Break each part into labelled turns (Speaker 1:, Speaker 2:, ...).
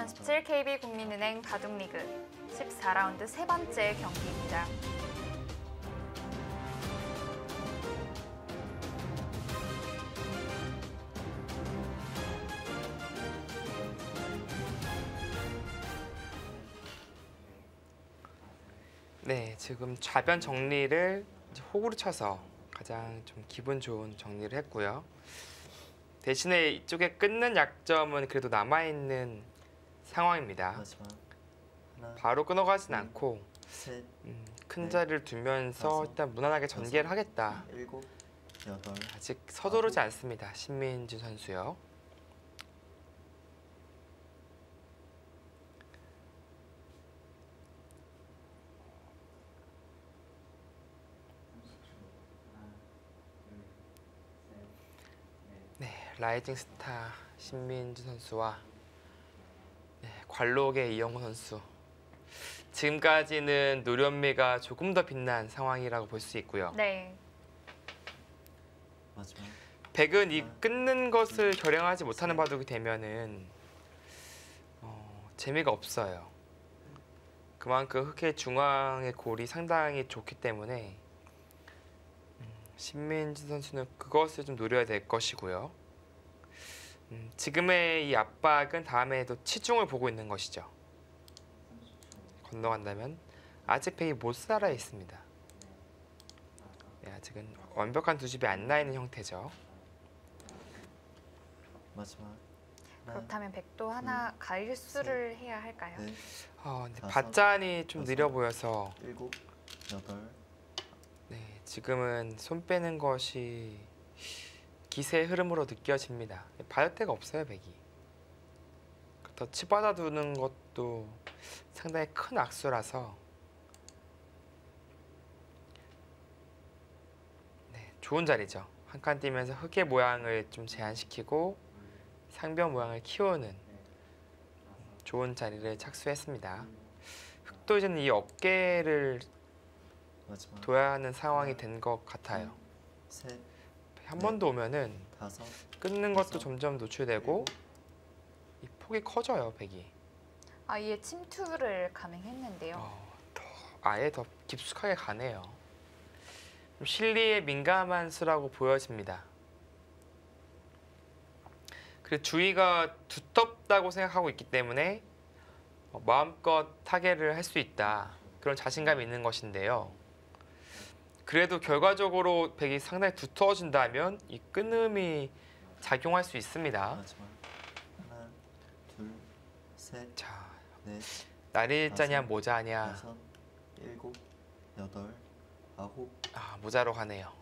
Speaker 1: 2017 KB국민은행 바둑리그 14라운드 세 번째 경기입니다.
Speaker 2: 네, 지금 좌변 정리를 이제 호구로 쳐서 가장 좀 기분 좋은 정리를 했고요. 대신에 이쪽에 끊는 약점은 그래도 남아있는 상황입니다.
Speaker 3: 마지막 하나,
Speaker 2: 바로 끊어가진 않고
Speaker 3: 셋,
Speaker 2: 큰 자리를 두면서
Speaker 3: 다섯,
Speaker 2: 일단 무난하게 전개를 하겠다.
Speaker 3: 일곱, 여덟,
Speaker 2: 아직 서두르지 않습니다. 신민준 선수요. 네, 라이징 스타 신민준 선수와 관록의 이영호 선수. 지금까지는 노련미가 조금 더 빛난 상황이라고 볼 수 있고요.
Speaker 1: 네.
Speaker 3: 마지막
Speaker 2: 백은 이 끊는 것을 결행하지 못하는 바둑이 되면은 재미가 없어요. 그만큼 흑의 중앙의 골이 상당히 좋기 때문에 신민준 선수는 그것을 좀 노려야 될 것이고요. 지금의 이 압박은 다음에도 치중을 보고 있는 것이죠. 건너간다면 아직 백이 못 살아 있습니다. 네, 아직은 완벽한 두 집이 안 나 있는 형태죠.
Speaker 3: 마지막 하나,
Speaker 1: 그렇다면 백도 하나 가일수를 해야 할까요?
Speaker 3: 넷,
Speaker 2: 근데
Speaker 3: 다섯,
Speaker 2: 밭잔이 좀
Speaker 3: 여섯,
Speaker 2: 느려 보여서
Speaker 3: 일곱, 여덟,
Speaker 2: 네, 지금은 손 빼는 것이 기세의 흐름으로 느껴집니다. 받을 데가 없어요, 백이. 더 치받아 두는 것도 상당히 큰 악수라서 네, 좋은 자리죠. 한 칸 뛰면서 흑의 모양을 좀 제한시키고 상변 모양을 키우는 좋은 자리를 착수했습니다. 흑도 이제는 이 어깨를
Speaker 3: 마지막
Speaker 2: 둬야 하는 상황이 된 것 같아요.
Speaker 3: 셋,
Speaker 2: 한 번 더 오면은
Speaker 3: 다섯,
Speaker 2: 끊는 것도
Speaker 3: 여섯,
Speaker 2: 점점 노출되고 이 폭이 커져요, 백이.
Speaker 1: 아예 침투를 감행했는데요.
Speaker 2: 아예 더 깊숙하게 가네요. 좀 실리에 민감한 수라고 보여집니다. 그리고 주위가 두텁다고 생각하고 있기 때문에 마음껏 타개를 할 수 있다. 그런 자신감이 있는 것인데요. 그래도 결과적으로 백이 상당히 두터워진다면 이 끊음이 작용할 수 있습니다.
Speaker 3: 마지막 하나, 둘, 셋,
Speaker 2: 자,
Speaker 3: 넷,
Speaker 2: 날일자냐
Speaker 3: 다섯,
Speaker 2: 모자냐.
Speaker 3: 여섯, 일곱, 여덟, 아홉,
Speaker 2: 모자로 가네요.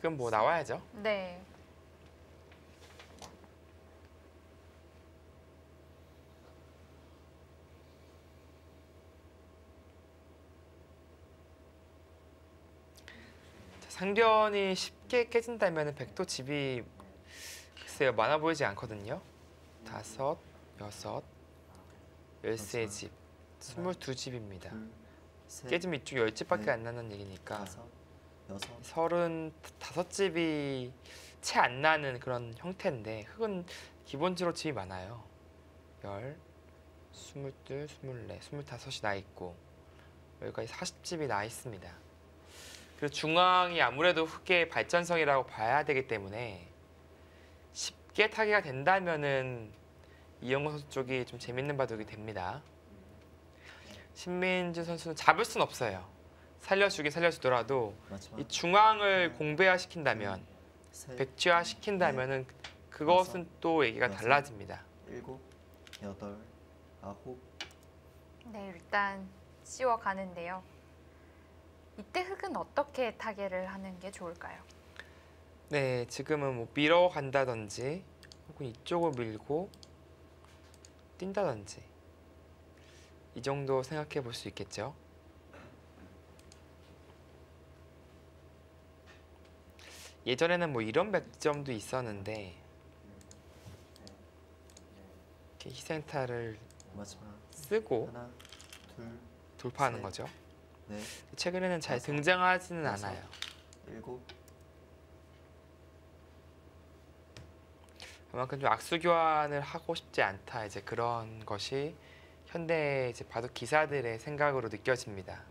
Speaker 2: 그럼 뭐 나와야죠.
Speaker 1: 네.
Speaker 2: 상변이 쉽게 깨진다면 백도 집이 글쎄요 많아 보이지 않거든요. 다섯, 여섯, 13집, 22집입니다.
Speaker 3: 둘, 셋,
Speaker 2: 깨지면 이쪽 10집밖에
Speaker 3: 넷,
Speaker 2: 안 나는 얘기니까
Speaker 3: 다섯, 여섯,
Speaker 2: 35집이 채 안 나는 그런 형태인데 흑은 기본적으로 집이 많아요. 10, 22, 24, 25이 나 있고 여기까지 40집이 나 있습니다. 그리고 중앙이 아무래도 흑의 발전성이라고 봐야 되기 때문에 쉽게 타개가 된다면은 이영호 선수 쪽이 좀 재밌는 바둑이 됩니다. 신민준 선수는 잡을 순 없어요. 살려주긴 살려주더라도
Speaker 3: 마지막
Speaker 2: 이 중앙을 공배화시킨다면
Speaker 3: 셋,
Speaker 2: 백지화시킨다면은 그것은 또 얘기가
Speaker 3: 여섯,
Speaker 2: 달라집니다.
Speaker 3: 일곱, 여덟, 아홉,
Speaker 1: 네, 일단 씌워가는데요. 이때 흑은 어떻게 타개를 하는 게 좋을까요?
Speaker 2: 네, 지금은 뭐 밀어간다든지 혹은 이쪽을 밀고 뛴다든지 이 정도 생각해 볼 수 있겠죠. 예전에는 뭐 이런 백점도 있었는데 이렇게 희생타를
Speaker 3: 마지막
Speaker 2: 쓰고
Speaker 3: 하나, 둘,
Speaker 2: 돌파하는
Speaker 3: 셋,
Speaker 2: 거죠.
Speaker 3: 넷,
Speaker 2: 최근에는 잘
Speaker 3: 다섯,
Speaker 2: 등장하지는
Speaker 3: 여섯,
Speaker 2: 않아요.
Speaker 3: 일곱,
Speaker 2: 그만큼 좀 악수 교환을 하고 싶지 않다. 이제 그런 것이 현대 이제 바둑 기사들의 생각으로 느껴집니다.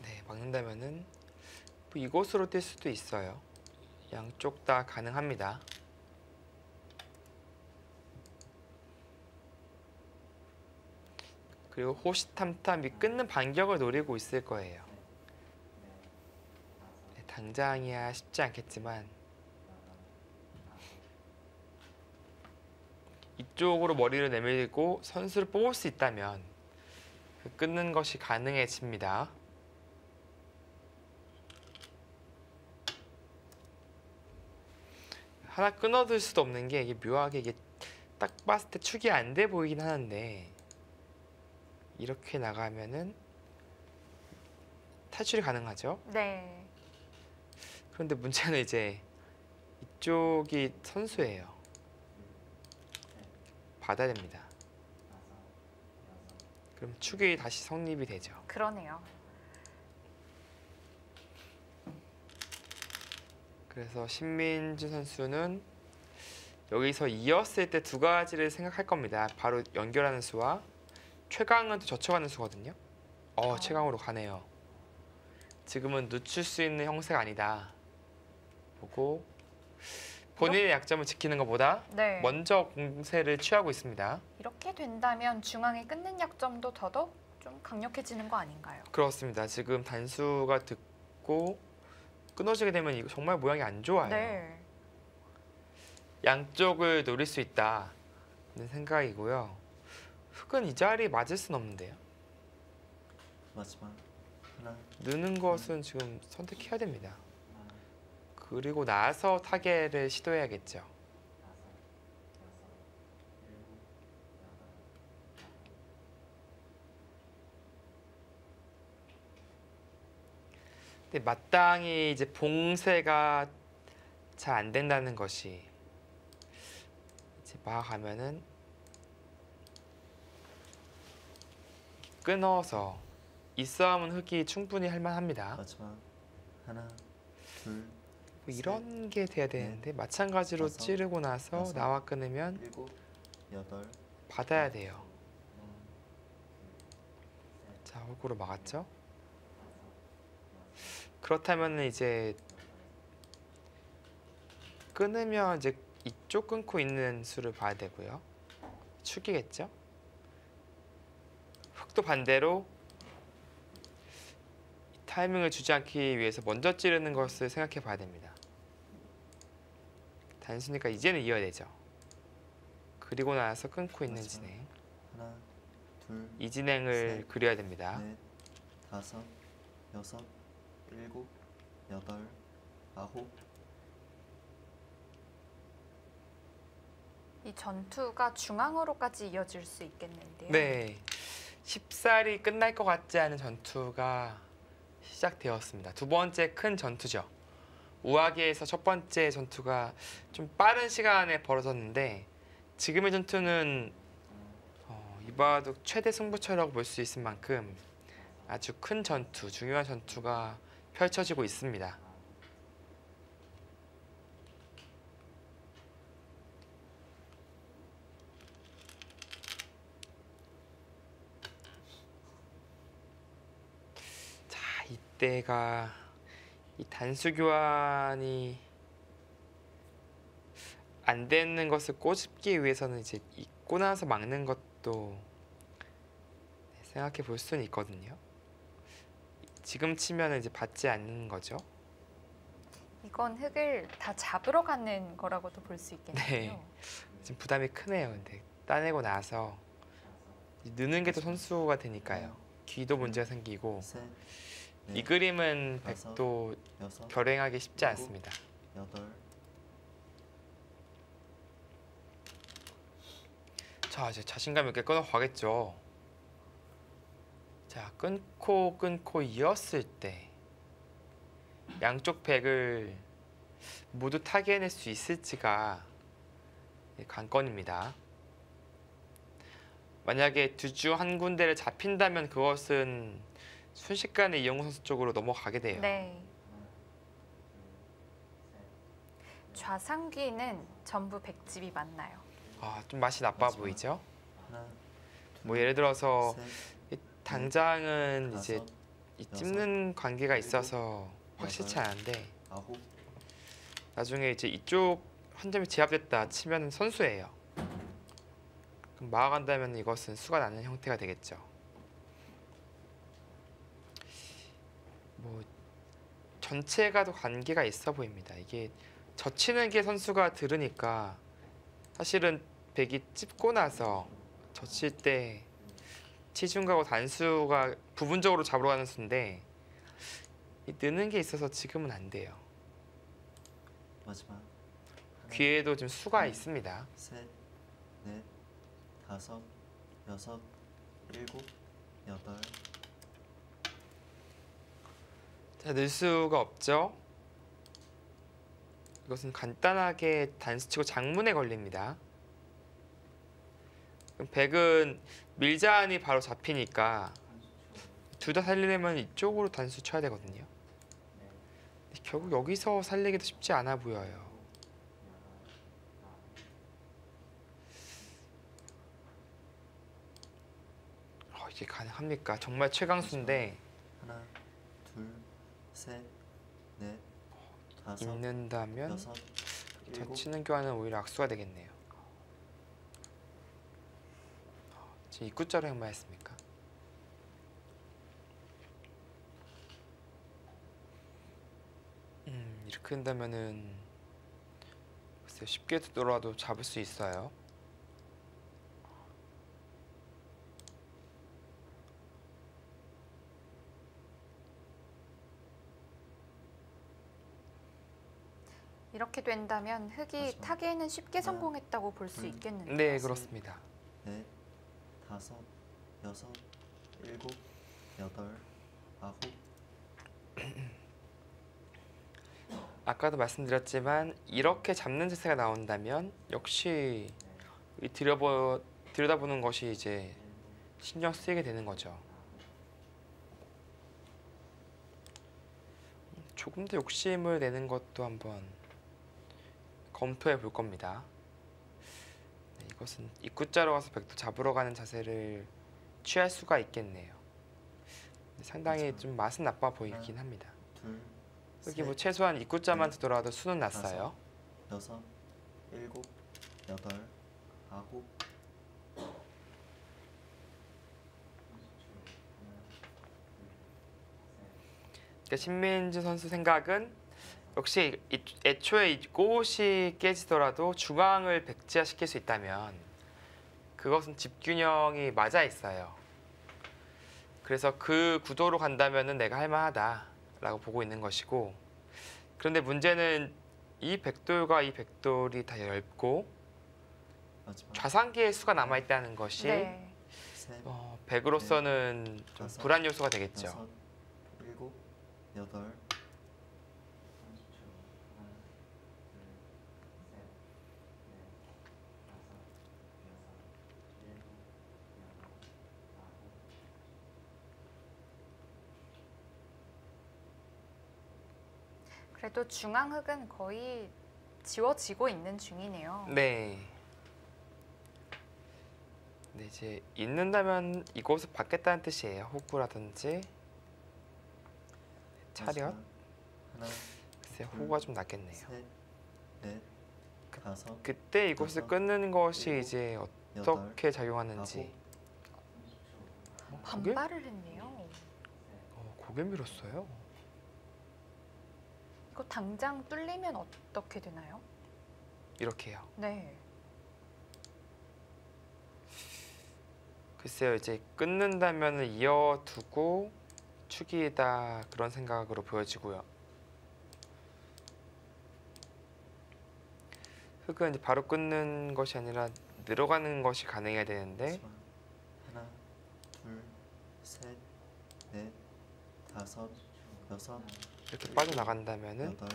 Speaker 2: 네, 막는다면은 뭐 이곳으로 뛸 수도 있어요. 양쪽 다 가능합니다. 그리고 호시탐탐 이 끊는 반격을 노리고 있을 거예요. 네, 당장이야 쉽지 않겠지만 이쪽으로 머리를 내밀고 선수를 뽑을 수 있다면 끊는 것이 가능해집니다. 하나 끊어둘 수도 없는 게 이게 묘하게 이게 딱 봤을 때 축이 안 돼 보이긴 하는데 이렇게 나가면은 탈출이 가능하죠.
Speaker 1: 네.
Speaker 2: 그런데 문제는 이제 이쪽이 선수예요. 받아야 됩니다. 그럼 축이 다시 성립이 되죠.
Speaker 1: 그러네요.
Speaker 2: 그래서 신민준 선수는 여기서 이었을 때 두 가지를 생각할 겁니다. 바로 연결하는 수와 최강은 또 젖혀가는 수거든요. 최강으로 가네요. 지금은 늦출 수 있는 형세가 아니다. 보고 본인의 약점을 지키는 것보다
Speaker 1: 네.
Speaker 2: 먼저 공세를 취하고 있습니다.
Speaker 1: 이렇게 된다면 중앙에 끊는 약점도 더더욱 좀 강력해지는 거 아닌가요?
Speaker 2: 그렇습니다. 지금 단수가 듣고 끊어지게 되면 이거 정말 모양이 안 좋아요.
Speaker 1: 네.
Speaker 2: 양쪽을 노릴 수 있다는 생각이고요. 흑은 이 자리 맞을 순 없는데요.
Speaker 3: 마지막 하나,
Speaker 2: 느는 것은 지금 선택해야 됩니다. 그리고 나서 타겟을 시도해야겠죠. 근데 마땅히 이제 봉쇄가 잘 안 된다는 것이 이제 막아가면은 끊어서 이 싸움은 흑이 충분히 할 만합니다.
Speaker 3: 마지막 하나, 둘,
Speaker 2: 뭐 이런 게 돼야 되는데 마찬가지로
Speaker 3: 다섯,
Speaker 2: 찌르고 나서
Speaker 3: 여섯,
Speaker 2: 나와 끊으면
Speaker 3: 일곱, 여덟,
Speaker 2: 받아야 돼요. 자, 홀고루 막았죠? 그렇다면 이제 끊으면 이제 이쪽 끊고 있는 수를 봐야 되고요. 축이겠죠? 흑도 반대로 이 타이밍을 주지 않기 위해서 먼저 찌르는 것을 생각해 봐야 됩니다. 단수니까 이제는 이어야 되죠. 그리고 나서 끊고 있는
Speaker 3: 맞아요.
Speaker 2: 진행.
Speaker 3: 하나, 둘,
Speaker 2: 이 진행을
Speaker 3: 셋,
Speaker 2: 그려야 됩니다.
Speaker 3: 넷, 다섯, 여섯, 일곱, 여덟, 아홉.
Speaker 1: 이 전투가 중앙으로까지 이어질 수 있겠는데요.
Speaker 2: 네, 쉽사리 끝날 것 같지 않은 전투가 시작되었습니다. 두 번째 큰 전투죠. 우아기에서 첫 번째 전투가 좀 빠른 시간에 벌어졌는데 지금의 전투는 이 바둑 최대 승부처라고 볼 수 있을 만큼 아주 큰 전투, 중요한 전투가 펼쳐지고 있습니다. 자, 이때가 이 단수 교환이 안 되는 것을 꼬집기 위해서는 이제 입고 나서 막는 것도 생각해 볼 수는 있거든요. 지금 치면 이제 받지 않는 거죠.
Speaker 1: 이건 흙을 다 잡으러 가는 거라고도 볼 수 있겠네요.
Speaker 2: 네. 지금 부담이 크네요. 근데 따내고 나서 느는 게 또 선수가 되니까요. 귀도 문제가 생기고
Speaker 3: 셋,
Speaker 2: 이
Speaker 3: 넷,
Speaker 2: 그림은
Speaker 3: 다섯,
Speaker 2: 백도
Speaker 3: 여섯,
Speaker 2: 결행하기 쉽지
Speaker 3: 일곱,
Speaker 2: 않습니다.
Speaker 3: 여덟.
Speaker 2: 자, 이제 자신감 있게 끊어 가겠죠. 자, 끊고 이었을 때 양쪽 백을 모두 타개해낼 수 있을지가 관건입니다. 만약에 두 주 한 군데를 잡힌다면 그것은 순식간에 이영호 선수 쪽으로 넘어가게 돼요.
Speaker 1: 네. 좌상귀는 전부 100집이 맞나요?
Speaker 2: 좀 맛이 나빠
Speaker 3: 마지막.
Speaker 2: 보이죠?
Speaker 3: 하나,
Speaker 2: 뭐 예를 들어서
Speaker 3: 셋,
Speaker 2: 이 당장은 이제
Speaker 3: 다섯,
Speaker 2: 이 찝는 관계가 있어서
Speaker 3: 일곱,
Speaker 2: 확실치
Speaker 3: 여덟.
Speaker 2: 않은데
Speaker 3: 아홉,
Speaker 2: 나중에 이제 이쪽 한 점이 제압됐다 치면 선수예요. 그럼 막아간다면 이것은 수가 나는 형태가 되겠죠. 뭐 전체가 더 관계가 있어 보입니다. 이게 젖히는 게 선수가 들으니까 사실은 백이 찝고 나서 젖힐 때 치중가고 단수가 부분적으로 잡으러 가는 수인데 이 느는 게 있어서 지금은 안 돼요.
Speaker 3: 마지막. 하나,
Speaker 2: 귀에도 좀 수가 있습니다.
Speaker 3: 셋, 넷, 다섯, 여섯, 일곱, 여덟.
Speaker 2: 자, 늘 수가 없죠. 이것은 간단하게 단수치고 장문에 걸립니다. 그럼 백은 밀자안이 바로 잡히니까 둘 다 살리려면 이쪽으로 단수 쳐야 되거든요. 근데 결국 여기서 살리기도 쉽지 않아 보여요. 이게 가능합니까? 정말 최강수인데
Speaker 3: 하나, 둘, 셋, 넷, 다섯,
Speaker 2: 있는다면
Speaker 3: 여섯, 일곱.
Speaker 2: 젖히는 교환은 오히려 악수가 되겠네요. 지금 입구자로 행마했습니까? 이렇게 된다면은 글쎄요, 쉽게 돌아도 잡을 수 있어요.
Speaker 1: 이렇게 된다면 흑이
Speaker 3: 마지막.
Speaker 1: 타개에는 쉽게
Speaker 3: 하나,
Speaker 1: 성공했다고 볼 수
Speaker 3: 둘.
Speaker 1: 있겠는데요.
Speaker 2: 네, 그렇습니다.
Speaker 3: 넷, 다섯, 여섯, 일곱, 여덟, 아홉.
Speaker 2: 아까도 말씀드렸지만 이렇게 잡는 자세가 나온다면 역시 이 들여다보는 것이 이제 신경 쓰이게 되는 거죠. 조금 더 욕심을 내는 것도 한번 검토해 볼 겁니다. 네, 이것은 입구자로 가서 백도 잡으러 가는 자세를 취할 수가 있겠네요. 상당히 좀 맛은 나빠 보이긴 합니다.
Speaker 3: 둘,
Speaker 2: 여기 뭐
Speaker 3: 셋,
Speaker 2: 최소한 입구자만
Speaker 3: 넷,
Speaker 2: 두더라도 수는 났어요.
Speaker 3: 여섯, 일곱, 여덟, 아홉.
Speaker 2: 그러니까 신민주 선수 생각은 역시 애초에 이 꽃이 깨지더라도 중앙을 백지화시킬 수 있다면 그것은 집균형이 맞아 있어요. 그래서 그 구도로 간다면은 내가 할만하다라고 보고 있는 것이고, 그런데 문제는 이 백돌과 이 백돌이 다 얇고
Speaker 3: 마지막.
Speaker 2: 좌상기의 수가 남아 있다는 것이
Speaker 1: 네.
Speaker 3: 셋,
Speaker 2: 백으로서는 좀
Speaker 3: 다섯,
Speaker 2: 불안 요소가 되겠죠.
Speaker 3: 여섯, 일곱, 여덟.
Speaker 1: 그래도 중앙 흑은 거의 지워지고 있는 중이네요.
Speaker 2: 네. 네, 이제 있는다면 이곳을 받겠다는 뜻이에요. 호구라든지 차렷.
Speaker 3: 마지막. 하나,
Speaker 2: 글쎄 호구가 좀 낫겠네요.
Speaker 3: 셋, 넷, 다섯,
Speaker 2: 그때 이곳을
Speaker 3: 여섯,
Speaker 2: 끊는 것이
Speaker 3: 일곱,
Speaker 2: 이제
Speaker 3: 여덟,
Speaker 2: 어떻게 작용하는지. 고개?
Speaker 1: 반발을 했네요.
Speaker 2: 고개 밀었어요.
Speaker 1: 이거 당장 뚫리면 어떻게 되나요?
Speaker 2: 이렇게요.
Speaker 1: 네.
Speaker 2: 글쎄요, 이제 끊는다면 이어두고 축이다 그런 생각으로 보여지고요. 흑은 이제 바로 끊는 것이 아니라 늘어가는 것이 가능해야 되는데
Speaker 3: 마지막. 하나, 둘, 셋, 넷, 다섯, 여섯,
Speaker 2: 이렇게 빠져나간다면은
Speaker 3: 여덟.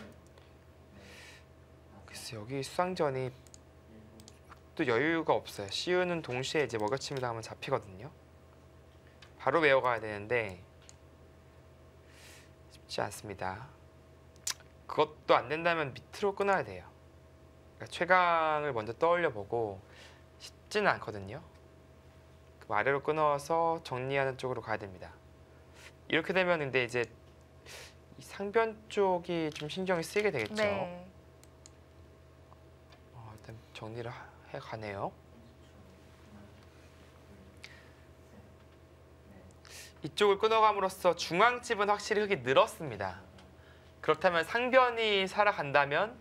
Speaker 2: 글쎄 여기 수상전이 또 여유가 없어요. 시우는 동시에 이제 먹여침을 당하면 잡히거든요. 바로 외워가야 되는데 쉽지 않습니다. 그것도 안 된다면 밑으로 끊어야 돼요. 그러니까 최강을 먼저 떠올려 보고 쉽지는 않거든요. 그 아래로 끊어서 정리하는 쪽으로 가야 됩니다. 이렇게 되면 근데 이제 이 상변 쪽이 좀 신경이 쓰이게 되겠죠.
Speaker 1: 네.
Speaker 2: 일단 정리를 해 가네요. 이쪽을 끊어감으로써 중앙집은 확실히 흙이 늘었습니다. 그렇다면 상변이 살아간다면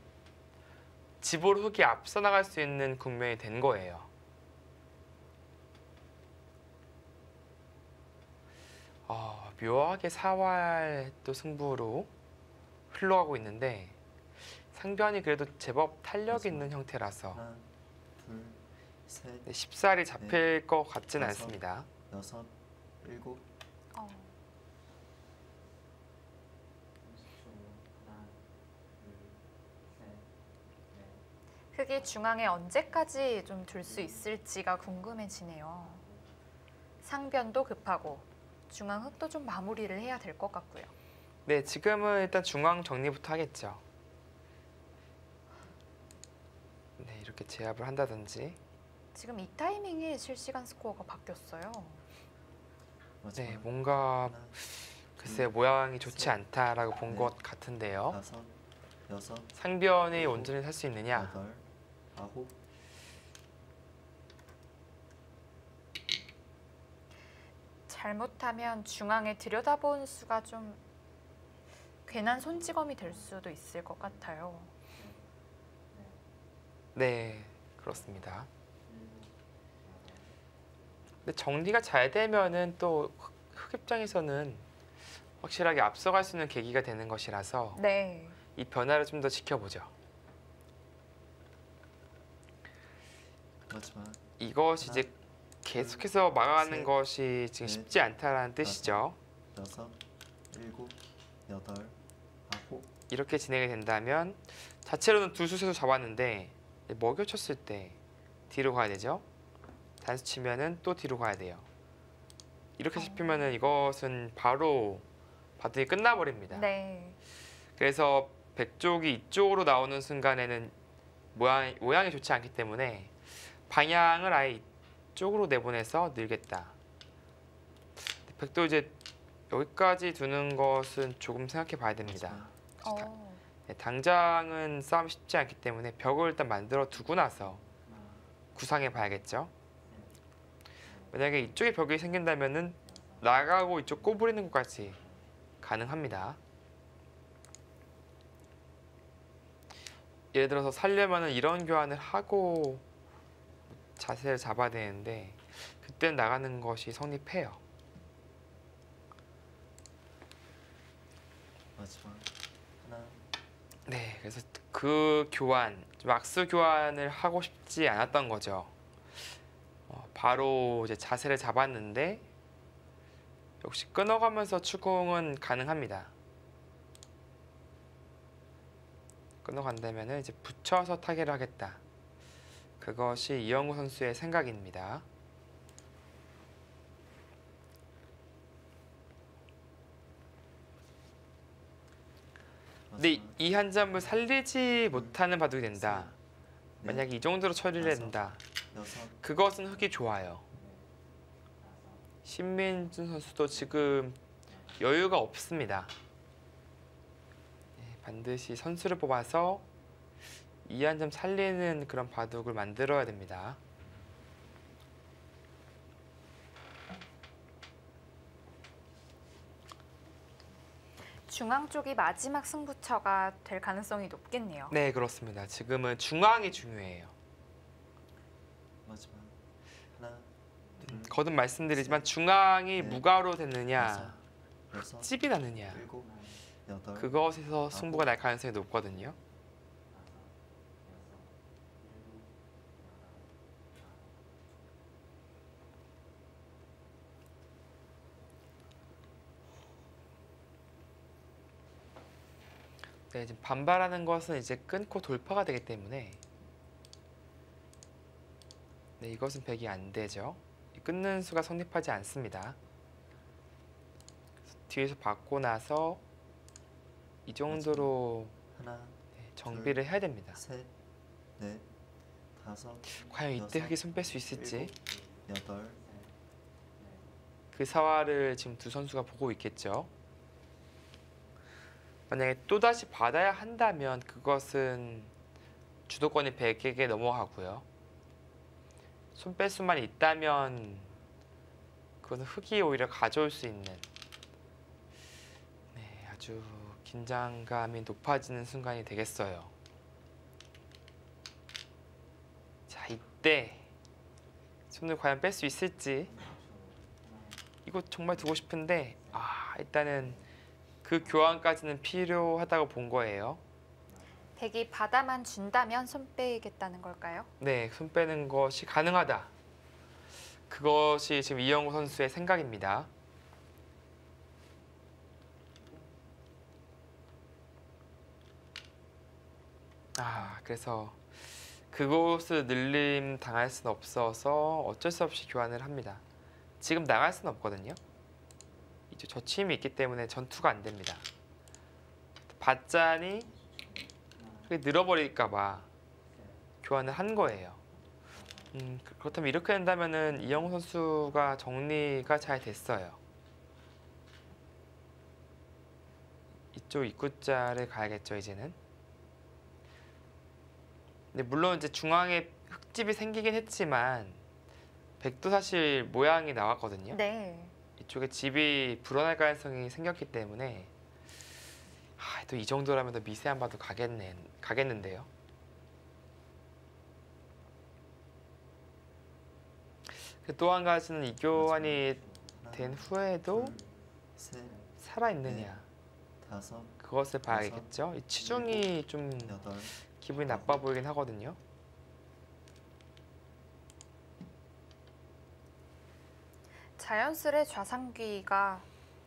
Speaker 2: 집으로 흙이 앞서 나갈 수 있는 국면이 된 거예요. 묘하게 사활 또 승부로 흘러가고 있는데 상변이 그래도 제법 탄력 있는 형태라서
Speaker 3: 하나, 둘, 셋,
Speaker 2: 쉽사리 잡힐 것 같지는
Speaker 3: 다섯.
Speaker 2: 않습니다.
Speaker 3: 여섯, 일곱,
Speaker 1: 어. 흙이 중앙에 언제까지 좀 둘 수 있을지가 궁금해지네요. 상변도 급하고 중앙 흙도 좀 마무리를 해야 될 것 같고요.
Speaker 2: 네, 지금은 일단 중앙 정리부터 하겠죠. 네, 이렇게 제압을 한다든지.
Speaker 1: 지금 이 타이밍에 실시간 스코어가 바뀌었어요.
Speaker 3: 마지막.
Speaker 2: 네, 뭔가
Speaker 3: 하나,
Speaker 2: 글쎄 모양이 좋지 않다라고 본
Speaker 3: 네.
Speaker 2: 것 같은데요.
Speaker 3: 다섯, 여섯,
Speaker 2: 상변이 온전히 살 수 있느냐?
Speaker 3: 여덟, 아홉.
Speaker 1: 잘못하면 중앙에 들여다본 수가 좀 괜한 손찌검이 될 수도 있을 것 같아요.
Speaker 2: 네, 그렇습니다. 근데 정리가 잘 되면은 또 흑입장에서는 확실하게 앞서갈 수 있는 계기가 되는 것이라서
Speaker 1: 네.
Speaker 2: 이 변화를 좀 더 지켜보죠.
Speaker 3: 마지막.
Speaker 2: 이것이 이제 계속해서 막아가는
Speaker 3: 셋,
Speaker 2: 것이 지금
Speaker 3: 넷,
Speaker 2: 쉽지 않다라는 뜻이죠.
Speaker 3: 여섯, 일곱, 여덟, 아홉.
Speaker 2: 이렇게 진행이 된다면 자체로는 두 수세도 잡았는데 먹여쳤을 때 뒤로 가야 되죠. 단수 치면은 또 뒤로 가야 돼요. 이렇게 씹히면은 이것은 바로 바둑이 끝나버립니다.
Speaker 1: 네.
Speaker 2: 그래서 백쪽이 이쪽으로 나오는 순간에는 모양이 좋지 않기 때문에 방향을 아예 이쪽으로 내보내서 늘겠다. 백도 이제 여기까지 두는 것은 조금 생각해 봐야 됩니다.
Speaker 1: 어.
Speaker 2: 네, 당장은 싸움 쉽지 않기 때문에 벽을 일단 만들어 두고 나서 구상해 봐야겠죠. 만약에 이쪽에 벽이 생긴다면은 나가고 이쪽 꼬부리는 것까지 가능합니다. 예를 들어서 살려면은 이런 교환을 하고 자세를 잡아야 되는데 그때 나가는 것이 성립해요.
Speaker 3: 마지막. 하나,
Speaker 2: 네, 그래서 그 교환, 막수 교환을 하고 싶지 않았던 거죠. 바로 이제 자세를 잡았는데 역시 끊어가면서 추궁은 가능합니다. 끊어간다면은 이제 붙여서 타개를 하겠다. 그것이 이영우 선수의 생각입니다. 근데 이 한 점을 살리지 못하는 바둑이 된다. 만약에 이 정도로 처리를 된다.
Speaker 3: 여섯,
Speaker 2: 그것은 흙이 좋아요. 신민준 선수도 지금 여유가 없습니다. 네, 반드시 선수를 뽑아서 이 한 점 살리는 그런 바둑을 만들어야 됩니다.
Speaker 1: 중앙 쪽이 마지막 승부처가 될 가능성이 높겠네요.
Speaker 2: 네, 그렇습니다. 지금은 중앙이 중요해요.
Speaker 3: 마지막. 하나, 둘,
Speaker 2: 거듭 말씀드리지만 중앙이
Speaker 3: 네.
Speaker 2: 무가로 됐느냐,
Speaker 3: 다섯, 여섯,
Speaker 2: 찝이 나느냐,
Speaker 3: 일곱, 여덟.
Speaker 2: 그것에서 승부가 날 가능성이 높거든요. 네, 지금 반발하는 것은 이제 끊고 돌파가 되기 때문에 네, 이것은 백이 안 되죠. 끊는 수가 성립하지 않습니다. 그래서 뒤에서 받고 나서 이 정도로
Speaker 3: 하나,
Speaker 2: 정비를 해야 됩니다.
Speaker 3: 셋, 넷, 다섯,
Speaker 2: 과연 이때 흙이 손 뺄 수 있을지
Speaker 3: 여덟,
Speaker 2: 그 사활을 지금 두 선수가 보고 있겠죠. 만약에 또다시 받아야 한다면 그것은 주도권이 백에게 넘어가고요. 손 뺄 수만 있다면 그것은 흙이 오히려 가져올 수 있는 아주 긴장감이 높아지는 순간이 되겠어요. 자, 이때 손을 과연 뺄 수 있을지. 이거 정말 두고 싶은데 일단은 그 교환까지는 필요하다고 본 거예요.
Speaker 1: 백이 받아만 준다면 손 빼겠다는 걸까요?
Speaker 2: 네, 손 빼는 것이 가능하다. 그것이 지금 이영호 선수의 생각입니다. 그래서 그곳을 늘림 당할 수는 없어서 어쩔 수 없이 교환을 합니다. 지금 나갈 수는 없거든요. 이제 저침이 있기 때문에 전투가 안 됩니다. 받자니 늘어버릴까 봐 교환을 한 거예요. 그렇다면 이렇게 된다면은 이영호 선수가 정리가 잘 됐어요. 이쪽 입구자를 가야겠죠, 이제는. 근데 물론 이제 중앙에 흙집이 생기긴 했지만 백도 사실 모양이 나왔거든요.
Speaker 1: 네.
Speaker 2: 이쪽에 집이 불어날 가능성이 생겼기 때문에 또 이 정도라면 더 미세한 바도 가겠는데요. 또 한 가지는 이 교환이 된 후에도
Speaker 3: 셋,
Speaker 2: 살아있느냐
Speaker 3: 다섯,
Speaker 2: 그것을 봐야겠죠. 이 치중이 좀
Speaker 3: 여덟,
Speaker 2: 기분이 나빠 보이긴 하거든요.
Speaker 1: 자연스레 좌상귀가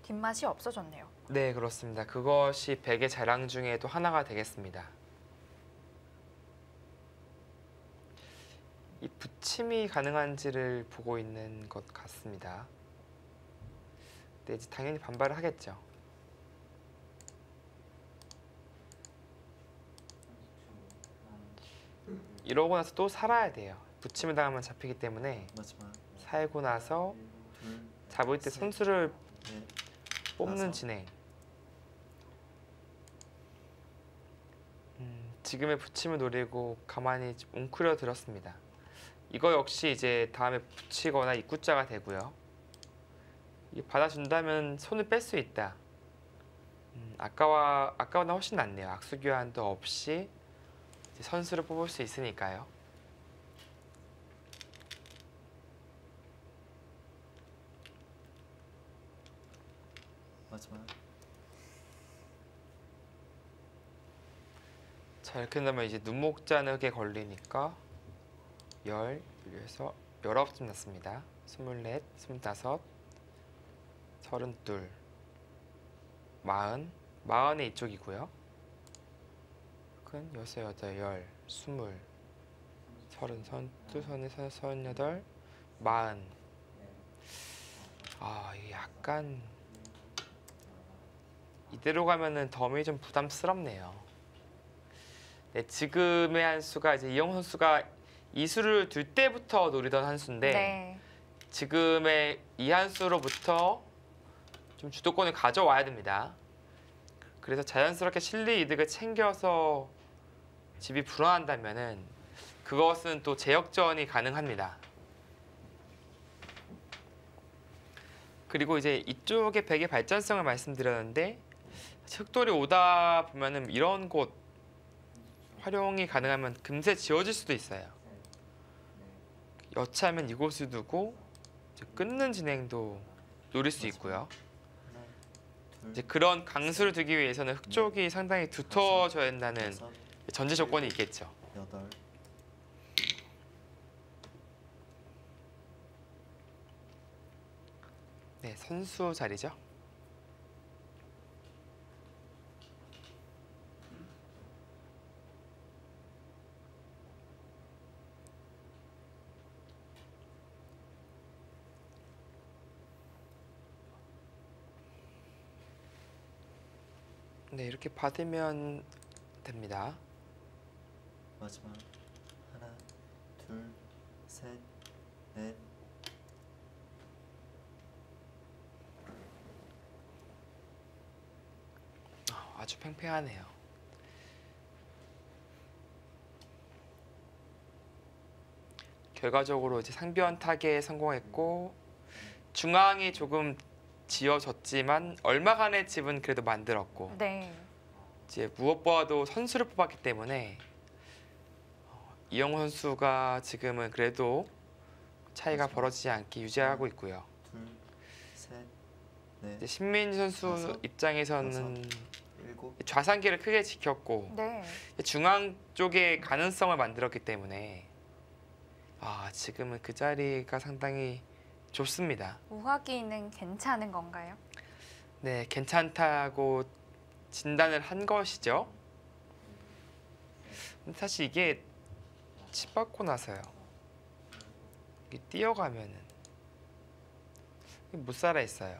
Speaker 1: 뒷맛이 없어졌네요.
Speaker 2: 네, 그렇습니다. 그것이 백의 자랑 중에도 하나가 되겠습니다. 이 붙임이 가능한지를 보고 있는 것 같습니다. 네, 이제 당연히 반발을 하겠죠. 이러고 나서 또 살아야 돼요. 붙임을 당하면 잡히기 때문에
Speaker 3: 마지막
Speaker 2: 살고 나서
Speaker 3: 둘,
Speaker 2: 잡을 때
Speaker 3: 셋,
Speaker 2: 선수를
Speaker 3: 넷,
Speaker 2: 뽑는
Speaker 3: 다섯.
Speaker 2: 진행. 지금의 붙임을 노리고 가만히 웅크려 들었습니다. 이거 역시 이제 다음에 붙이거나 입구자가 되고요. 받아준다면 손을 뺄 수 있다. 아까보다 훨씬 낫네요. 악수 교환도 없이 이제 선수를 뽑을 수 있으니까요.
Speaker 3: 마지막
Speaker 2: 자, 이렇게 된다면 이제 눈목자는 흙에 걸리니까 10에서 19쯤 났습니다. 24, 25, 32, 40, 40이 이쪽이고요. 큰 6, 8, 10, 20, 30, 32, 38, 40. 이게 약간 이대로 가면은 덤이 좀 부담스럽네요. 네, 지금의 한 수가 이제 이영호 선수가 이 수를 둘 때부터 노리던 한 수인데
Speaker 1: 네.
Speaker 2: 지금의 이 한 수로부터 좀 주도권을 가져와야 됩니다. 그래서 자연스럽게 실리 이득을 챙겨서 집이 불어난다면은 그것은 또 재역전이 가능합니다. 그리고 이제 이쪽의 백의 발전성을 말씀드렸는데 흑돌이 오다 보면은 이런 곳 활용이 가능하면 금세 지워질 수도 있어요. 여차하면 이곳을 두고 이제 끊는 진행도 노릴 수 있고요.
Speaker 3: 하나, 둘,
Speaker 2: 이제 그런 강수를 두기 위해서는 흙 쪽이 상당히 두터워져야 된다는
Speaker 3: 다섯,
Speaker 2: 전제 조건이 있겠죠.
Speaker 3: 여덟,
Speaker 2: 네, 선수 자리죠. 네, 이렇게 받으면 됩니다.
Speaker 3: 마지막 하나, 둘, 셋, 넷,
Speaker 2: 아주 팽팽하네요. 결과적으로 이제 상변 타개에 성공했고 중앙이 조금 지어졌지만 얼마간의 집은 그래도 만들었고
Speaker 1: 네.
Speaker 2: 이제 무엇보다도 선수를 뽑았기 때문에 이영호 선수가 지금은 그래도 차이가 벌어지지 않게 유지하고 있고요.
Speaker 3: 둘, 셋, 넷,
Speaker 2: 이제 신민지 선수
Speaker 3: 다섯,
Speaker 2: 입장에서는
Speaker 3: 일곱,
Speaker 2: 좌상기를 크게 지켰고
Speaker 1: 네.
Speaker 2: 중앙 쪽에 가능성을 만들었기 때문에 지금은 그 자리가 상당히 좁습니다.
Speaker 1: 우하기는 괜찮은 건가요?
Speaker 2: 네, 괜찮다고 진단을 한 것이죠. 근데 사실 이게 집 받고 나서요. 이게 뛰어가면은 못 살아 있어요.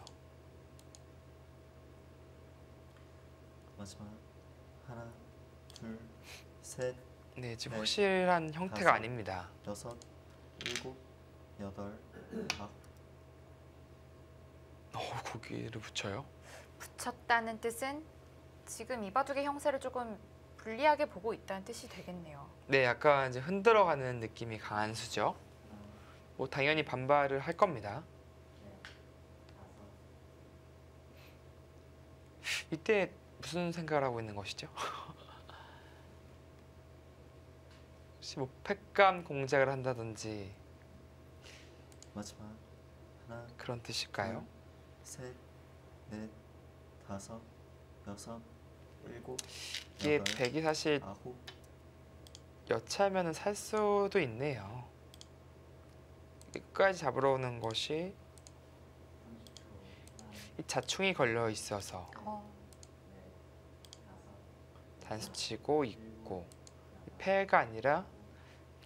Speaker 3: 마지막 하나, 둘, 셋,
Speaker 2: 네, 지금
Speaker 3: 네,
Speaker 2: 확실한 형태가
Speaker 3: 다섯.
Speaker 2: 아닙니다.
Speaker 3: 여섯, 일곱, 여덟, 아홉.
Speaker 2: 고기를 붙여요?
Speaker 1: 붙였다는 뜻은 지금 이 바둑의 형세를 조금 불리하게 보고 있다는 뜻이 되겠네요.
Speaker 2: 네, 약간 이제 흔들어가는 느낌이 강한 수죠. 뭐 당연히 반발을 할 겁니다. 이때 무슨 생각을 하고 있는 것이죠? 혹시 뭐 팩감 공작을 한다든지
Speaker 3: 마지막 하나,
Speaker 2: 그런 뜻일까요?
Speaker 3: 둘, 셋, 넷, 다섯, 여섯, 일곱,
Speaker 2: 이게
Speaker 3: 여덟,
Speaker 2: 백이 사실
Speaker 3: 아홉.
Speaker 2: 여차하면 살 수도 있네요. 끝까지 잡으러 오는 것이 이 자충이 걸려 있어서 단수치고 있고 패가 아니라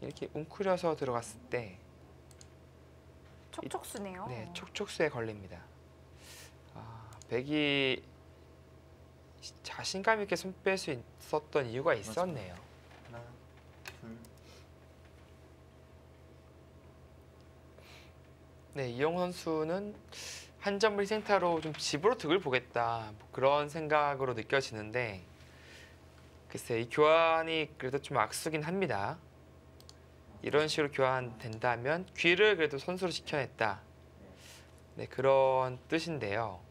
Speaker 2: 이렇게 웅크려서 들어갔을 때
Speaker 1: 촉촉수네요.
Speaker 2: 네, 촉촉수에 걸립니다. 백이 자신감 있게 손 뺄 수 있었던 이유가 있었네요.
Speaker 3: 하나, 둘,
Speaker 2: 네, 이영호 선수는 한 점을 희생타로 좀 집으로 득을 보겠다 뭐 그런 생각으로 느껴지는데 글쎄 이 교환이 그래도 좀 악수긴 합니다. 이런 식으로 교환된다면 귀를 그래도 선수로 지켜냈다. 네, 그런 뜻인데요.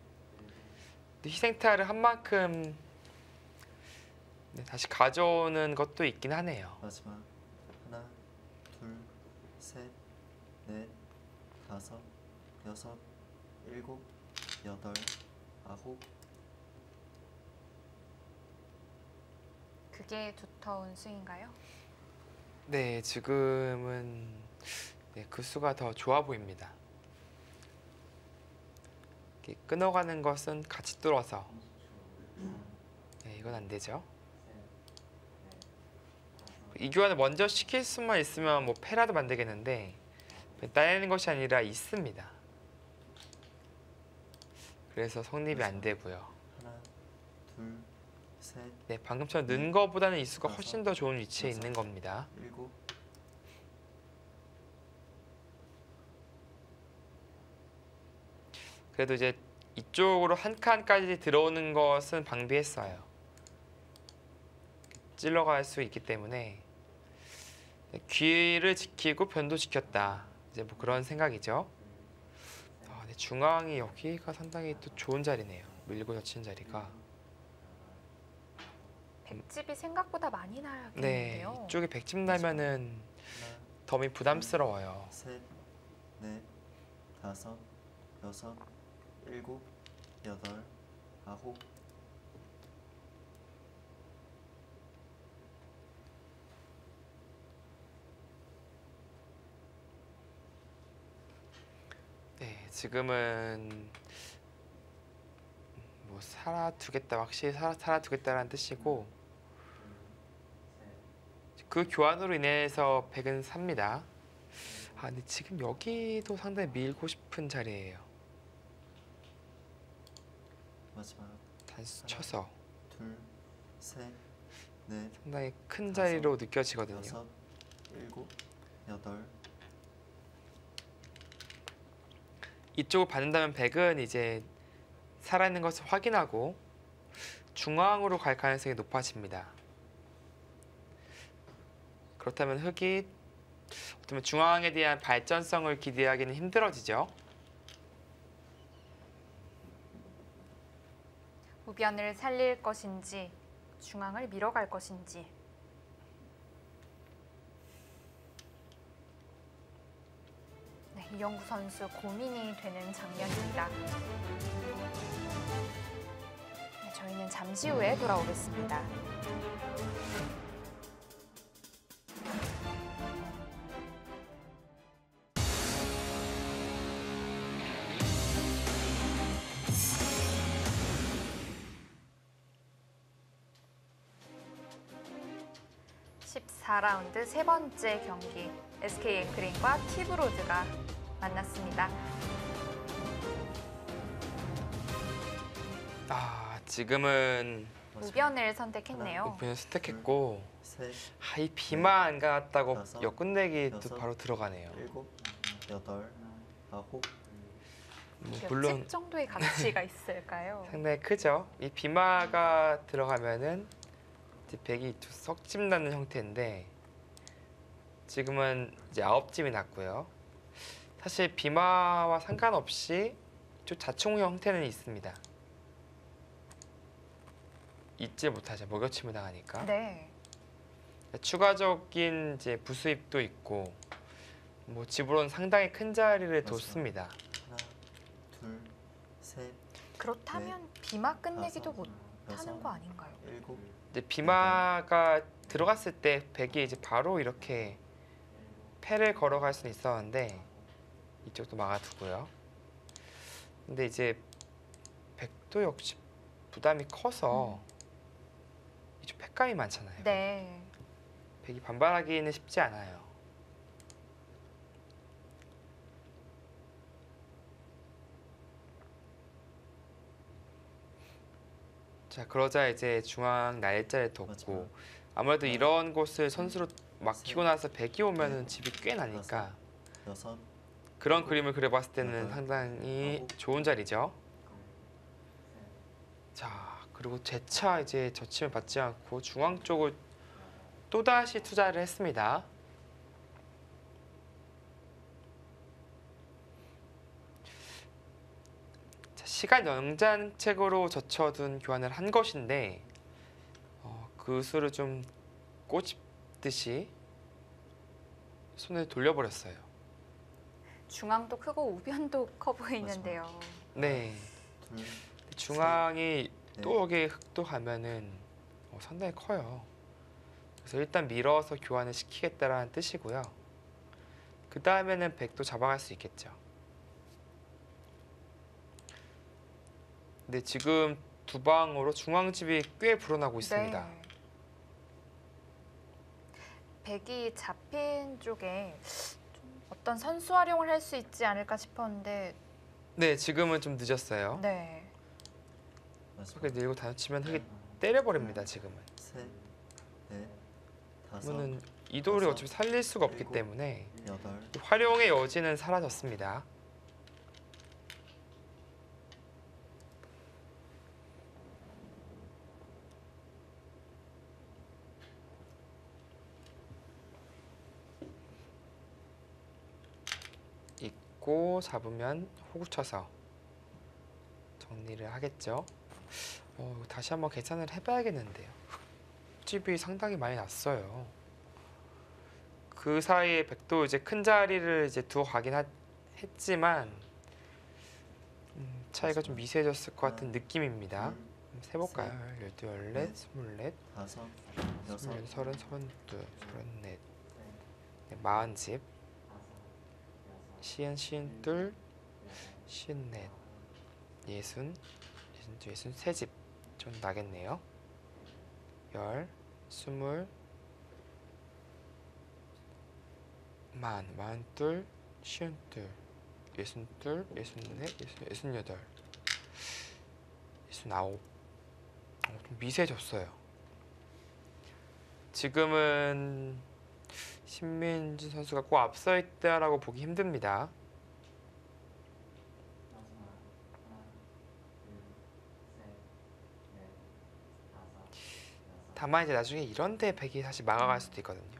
Speaker 2: 희생타를 한 만큼 다시 가져오는 것도 있긴 하네요.
Speaker 3: 마지막 하나, 둘, 셋, 넷, 다섯, 여섯, 일곱, 여덟, 아홉.
Speaker 1: 그게 두터운 수인가요?
Speaker 2: 네, 지금은 그 수가 더 좋아 보입니다. 이렇게 끊어가는 것은 같이 뚫어서 이건 안 되죠. 이 교환을 먼저 시킬 수만 있으면 뭐 패라도 만들겠는데 따내는 것이 아니라 있습니다. 그래서 성립이 안 되고요.
Speaker 3: 하나, 둘, 셋,
Speaker 2: 네, 방금처럼 는 거보다는 이 수가 훨씬 더 좋은 위치에 있는 겁니다.
Speaker 3: 일곱.
Speaker 2: 그래도 이제 이쪽으로 한 칸까지 들어오는 것은 방비했어요. 찔러갈 수 있기 때문에 귀를 지키고 변도 지켰다. 이제 뭐 그런 생각이죠. 네, 중앙이 여기가 상당히 또 좋은 자리네요. 밀고 젖힌 자리가.
Speaker 1: 백집이 생각보다 많이
Speaker 2: 네,
Speaker 1: 나야겠는데요.
Speaker 2: 이쪽에 백집 나면은
Speaker 3: 하나,
Speaker 2: 덤이 부담스러워요.
Speaker 3: 셋, 넷, 다섯, 여섯, 일곱, 여덟, 아홉.
Speaker 2: 네, 지금은 뭐 살아두겠다, 확실히 살아두겠다라는 뜻이고 그 교환으로 인해서 백은 삽니다. 근데 지금 여기도 상당히 밀고 싶은 자리예요.
Speaker 3: 마지막
Speaker 2: 단수 쳐서.
Speaker 3: 둘, 둘, 셋, 넷,
Speaker 2: 상당히 큰 자리로 느껴지거든요.
Speaker 3: 여섯, 일곱, 여덟,
Speaker 2: 이쪽을 받는다면 백은 이제 살아있는 것을 확인하고 중앙으로 갈 가능성이 높아집니다. 그렇다면 흑이 어쩌면 중앙에 대한 발전성을 기대하기는 힘들어지죠.
Speaker 1: 우변을 살릴 것인지 중앙을 밀어갈 것인지. 네, 이영구 선수 고민이 되는 장면입니다. 네, 저희는 잠시 후에 돌아오겠습니다. (14라운드) 세 번째 경기 SK 앵그린과 티브로드가 만났습니다.
Speaker 2: 지금은
Speaker 1: 우변을 선택했네요.
Speaker 2: 우변을 선택했고
Speaker 3: 셋,
Speaker 2: 이 비만 안 갔다고
Speaker 3: 다섯,
Speaker 2: 역군내기 또
Speaker 3: 여섯,
Speaker 2: 바로 들어가네요.
Speaker 3: 일곱, 여덟, 아홉,
Speaker 2: 물론
Speaker 1: 몇 정도의 가치가 있을까요?
Speaker 2: 상당히 크죠. 이 비마가 들어가면은 이제 백이 석집 나는 형태인데 지금은 이제 9집이 났고요. 사실 비마와 상관없이 좀 자충 형태는 있습니다. 잊지 못하죠. 먹여침을 당하니까.
Speaker 1: 네.
Speaker 2: 추가적인 이제 부수입도 있고 뭐 집으로는 상당히 큰 자리를 뒀습니다.
Speaker 3: 하나, 둘, 셋,
Speaker 1: 그렇다면 비마 끝내기도
Speaker 3: 다섯,
Speaker 1: 못하는
Speaker 3: 여섯,
Speaker 1: 거 아닌가요?
Speaker 3: 일곱,
Speaker 2: 이제 비마가 들어갔을 때 백이 이제 바로 이렇게 패를 걸어갈 수는 있었는데 이쪽도 막아두고요. 근데 이제 백도 역시 부담이 커서 이쪽 패감이 많잖아요.
Speaker 1: 네.
Speaker 2: 백이 반발하기는 쉽지 않아요. 자, 그러자 이제 중앙 날짜를 뒀고 아무래도 이런 곳을 선수로 막히고 나서 백이 오면은 집이 꽤 나니까
Speaker 3: 여섯,
Speaker 2: 그런 그림을 그려봤을 때는
Speaker 3: 여덟,
Speaker 2: 상당히
Speaker 3: 아홉.
Speaker 2: 좋은 자리죠. 자, 그리고 재차 이제 젖힘을 받지 않고 중앙 쪽을 또다시 투자를 했습니다. 자, 시간 연장책으로 젖혀둔 교환을 한 것인데 그 수를 좀 꼬집듯이 손을 돌려버렸어요.
Speaker 1: 중앙도 크고 우변도 커 보이는데요.
Speaker 2: 네,
Speaker 3: 둘,
Speaker 2: 중앙이
Speaker 3: 넷,
Speaker 2: 또 여기에 흑도 가면은 상당히 커요. 그래서 일단 밀어서 교환을 시키겠다라는 뜻이고요. 그 다음에는 백도 잡아갈 수 있겠죠. 근데 지금 두 방으로 중앙집이 꽤 불어나고 있습니다.
Speaker 1: 네. 백이 잡힌 쪽에 좀 어떤 선수 활용을 할 수 있지 않을까 싶었는데
Speaker 2: 네, 지금은 좀 늦었어요.
Speaker 1: 네.
Speaker 3: 마지막.
Speaker 2: 그렇게 밀고 다치면 흑이 때려버립니다. 지금은.
Speaker 3: 셋, 넷, 다섯,
Speaker 2: 그러면은 이 돌을
Speaker 3: 여섯,
Speaker 2: 어차피 살릴 수가 없기
Speaker 3: 일곱.
Speaker 2: 때문에
Speaker 3: 여덟,
Speaker 2: 활용의 여지는 사라졌습니다. 있고 잡으면 호구 쳐서 정리를 하겠죠. 다시 한번 계산을 해봐야겠는데요. 흑집이 상당히 많이 났어요. 그 사이에 백도 이제 큰 자리를 이제 두어 가긴 했지만 차이가 좀 미세해졌을 것 같은 느낌입니다.
Speaker 3: 둘,
Speaker 2: 세볼까요? 12, 14,
Speaker 3: 넷,
Speaker 2: 24,
Speaker 3: 다섯,
Speaker 2: 26,
Speaker 3: 여섯,
Speaker 2: 30, 32, 34 40집 시은, 시은둘, 시은넷, 예순, 예순두, 예순세집 좀 나겠네요. 열, 스물, 만둘, 시은둘, 예순둘, 예순넷, 예순여덟, 예순아홉. 좀 미세해졌어요. 지금은 신민준 선수가 꼭 앞서 있다라고 보기 힘듭니다. 다만 이제 나중에 이런데 백이 사실 막아갈 수도 있거든요.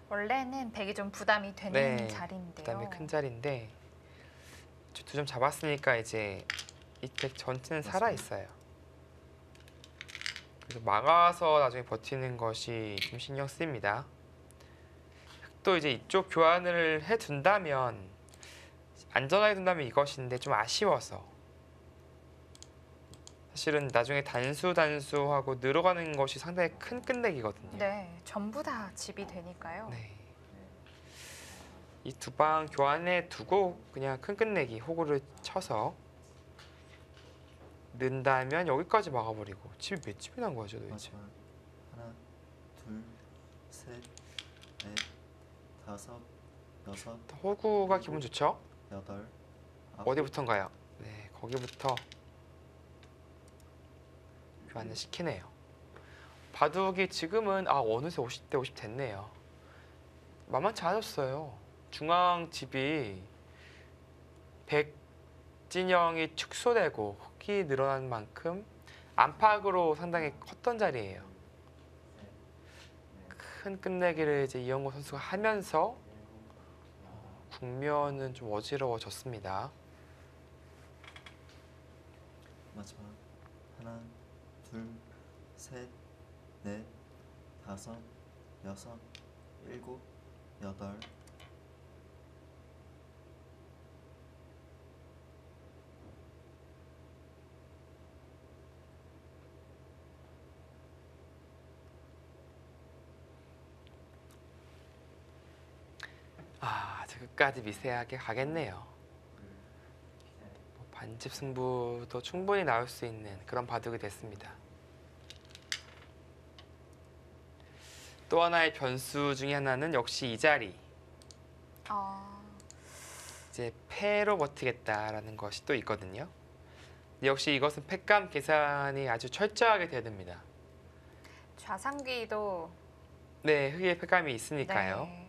Speaker 1: 원래는 백이 좀 부담이 되는
Speaker 2: 네,
Speaker 1: 자리인데요.
Speaker 2: 그다음에 큰 자리인데 2점 잡았으니까 이제 이 백 전체는 살아 있어요. 그래서 막아서 나중에 버티는 것이 좀 신경 쓰입니다. 또 이제 이쪽 교환을 해둔다면 안전하게 둔다면 이것인데 좀 아쉬워서 사실은 나중에 단수하고 늘어가는 것이 상당히 큰 끝내기거든요.
Speaker 1: 네, 전부 다 집이 되니까요.
Speaker 2: 네. 이 두 방 교환해 두고 그냥 큰 끝내기 호구를 쳐서 는다면 여기까지 막아버리고 집이 몇 집이 난 거죠 도대체?
Speaker 3: 마지막 하나, 둘, 셋, 넷, 다섯, 여섯,
Speaker 2: 호구가 기분 좋죠?
Speaker 3: 여덟, 아홉,
Speaker 2: 어디부터인가요? 네, 거기부터 교환을 시키네요. 바둑이 지금은 어느새 50대 50 됐네요. 만만치 않았어요. 중앙 집이 백진영이 축소되고 흑이 늘어난 만큼 안팎으로 상당히 컸던 자리예요. 큰 끝내기를 이제 이영호 선수가 하면서 국면은 좀 어지러워졌습니다.
Speaker 3: 마지막 하나, 둘, 셋, 넷, 다섯, 여섯, 일곱, 여덟,
Speaker 2: 이제 끝까지 미세하게 가겠네요. 뭐 반집 승부도 충분히 나올 수 있는 그런 바둑이 됐습니다. 또 하나의 변수 중에 하나는 역시 이 자리. 이제 패로 버티겠다라는 것이 또 있거든요. 역시 이것은 패감 계산이 아주 철저하게 돼야 됩니다.
Speaker 1: 좌상귀도
Speaker 2: 네, 흑의 패감이 있으니까요.
Speaker 1: 네.